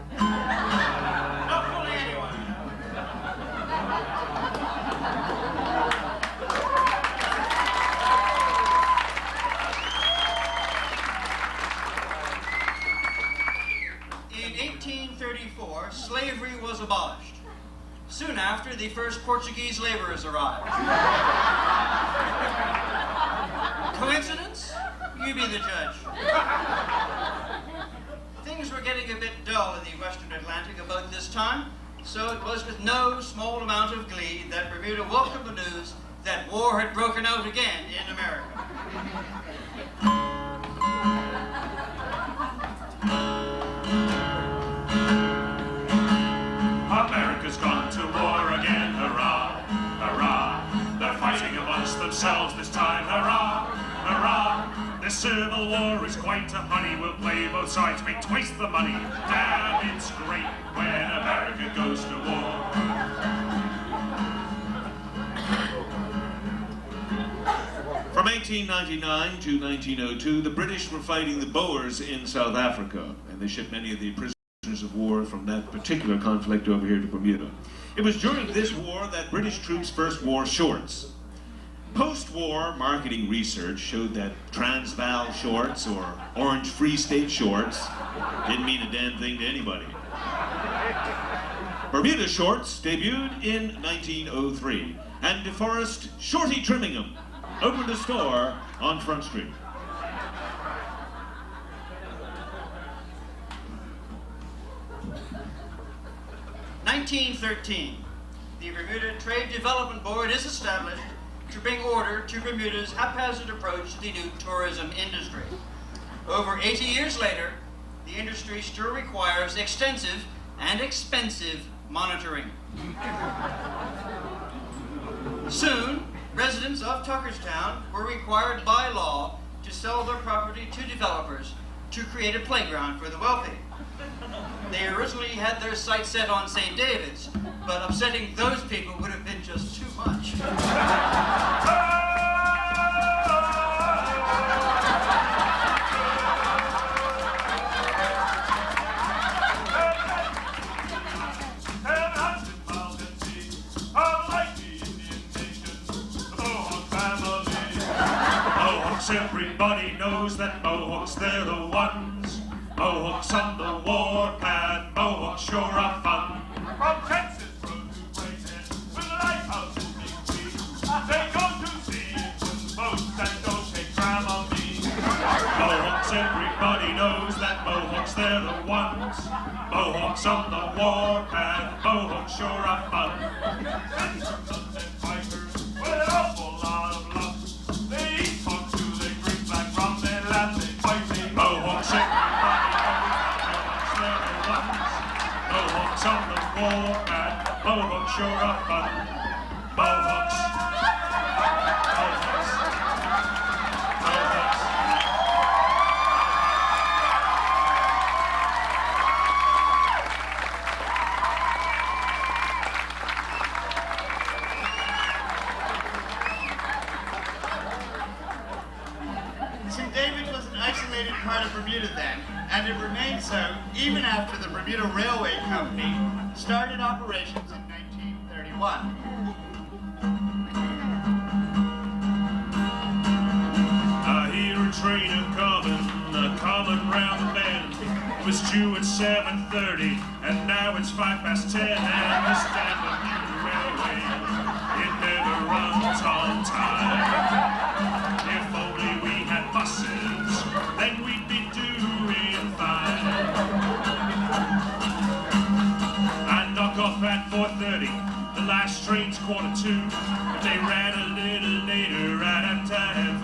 Not fooling anyone. In 1834, slavery was abolished. Soon after, the first Portuguese laborers arrived. Coincidence? You be the judge. Things were getting a bit dull in the Western Atlantic about this time, so it was with no small amount of glee that Bermuda welcomed the news that war had broken out again in America. America's gone to war again, hurrah, hurrah. They're fighting amongst themselves this time, hurrah, hurrah. This civil war is quite a honey. We'll play both sides, make twice the money. Damn, it's great when America goes to war. From 1899 to 1902, the British were fighting the Boers in South Africa, and they shipped many of the prisoners of war from that particular conflict over here to Bermuda. It was during this war that British troops first wore shorts. Post-war marketing research showed that Transvaal shorts or Orange Free State shorts didn't mean a damn thing to anybody. Bermuda shorts debuted in 1903, and DeForest Shorty Trimmingham opened a store on Front Street. 1913, the Bermuda Trade Development Board is established to bring order to Bermuda's haphazard approach to the new tourism industry. Over 80 years later, the industry still requires extensive and expensive monitoring. Soon, residents of Tuckerstown were required by law to sell their property to developers to create a playground for the wealthy. They originally had their sights set on St. David's, but upsetting those people would have been just too much. Everybody knows that Mohawks, they're the ones. Mohawks on the warpath, Mohawks sure are fun. From Texas Road to Bracehead, with the lighthouse in between, they go to sea with boats that don't take Tramamine. Mohawks, everybody knows that Mohawks, they're the ones. Mohawks on the warpath, Mohawks sure are fun. Sunset fighters with an awful lot of luck. They eat talk to, they drink black rum, they laugh, they fight, they Mohawks, everybody knows that Mohawks, they're the ones. Mohawks on the warpath, Mohawks sure are fun. Mohawks, Mohawks, Mohawks. St. David's was an isolated part of Bermuda then, and it remained so even after the Bermuda Railway Company started operations in 1931. I hear a train a-coming round the bend. It was due at 7:30, and now it's 10:05, and this damn Bermuda Railway, it never runs on time. If only we had buses, then we'd be doing fine. I knock off at 4:30, the last train's 1:45, but they ran a little later, I'd have to have